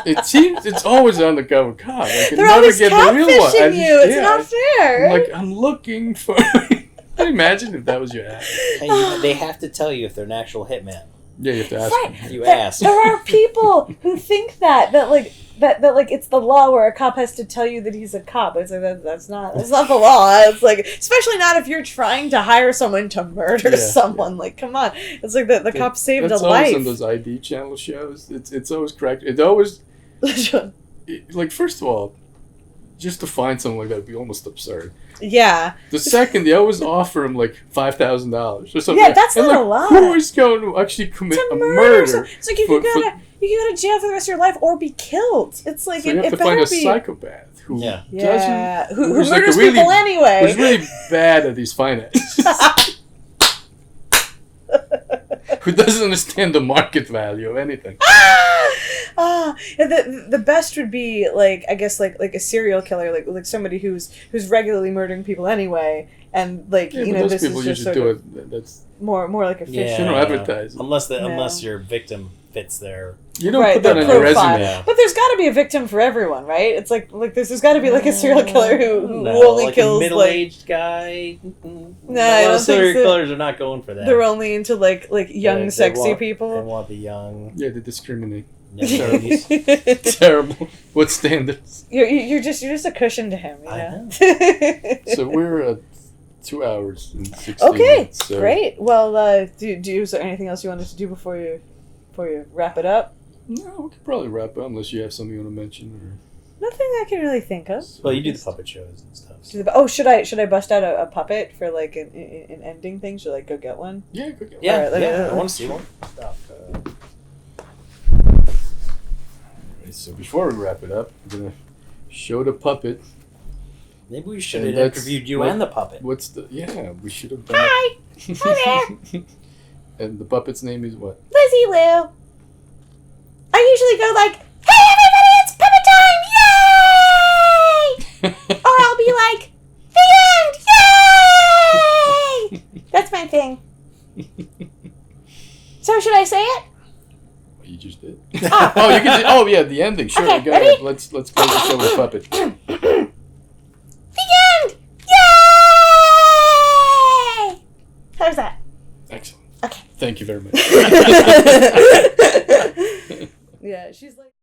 It seems it's always an undercover cop. I can They're never always get the real one. catfishing you. It's not fair. I'm like, I'm looking for. Can you imagine if that was your ad? And they have to tell you if they're an actual hitman. Yeah, you have to ask. Right. them. You ask. There are people who think that like it's the law where a cop has to tell you that he's a cop. It's like that's not the law. It's like, especially not if you're trying to hire someone to murder someone. Like, come on. It's like the cop saved a life. That's always on those ID channel shows. It's always correct. It always like, first of all, just to find something like that would be almost absurd. Yeah. The second, they always offer him like $5,000 or something. Yeah, that's and not like, a lot. Who is going to actually commit To a murder murder? It's like you can go to jail for the rest of your life or be killed. It's like So you have to find a psychopath who doesn't, who who's murders like people anyway. Who's really bad at these finances. Who doesn't understand the market value of anything. The best would be like, I guess, like a serial killer, like somebody who's regularly murdering people anyway, and like, Yeah, you but know, those this people is just usually sort do of it. That's more like a fiction. Shouldn't advertise it. Unless your victim fits their. You don't Right, put that their on your profile. resume. Yeah. But there's got to be a victim for everyone, right? It's like there's got to be like a serial killer who No, only like kills a middle-aged guy. No, I a lot don't of serial think so. killers are not going for that. they're only into like young, They sexy want- people. They want the young. Yeah, they discriminate. young ladies. Terrible. What standards? You're just a cushion to him, you I know. So we're at 2 hours and 16 Okay, minutes. So great. Well, is there anything else you wanted to do before you wrap it up? No, we could probably wrap up unless you have something you want to mention. Nothing I can really think of. Well, you do the puppet shows and stuff. Should I bust out a puppet for like an ending thing? Should I go get one? Yeah, go get one. Yeah, Alright, yeah. I want to see one. So before we wrap it up, I'm going to show the puppet. Maybe we should And have that's interviewed you what- and the puppet. What's the... Yeah, we should have done Hi, it. hi there, And the puppet's name is what? Lizzie Lou. I usually go like, "Hey everybody, it's puppet time! Yay!" Or I'll be like, "The end! Yay!" That's my thing. So should I say it? You just did. Oh. Oh, you can. Oh, yeah, the ending. Sure, Okay, go ready? ahead. Let's close the show with puppet. The end! Yay! How's that? Excellent. Okay. Thank you very much. Yeah, she's like...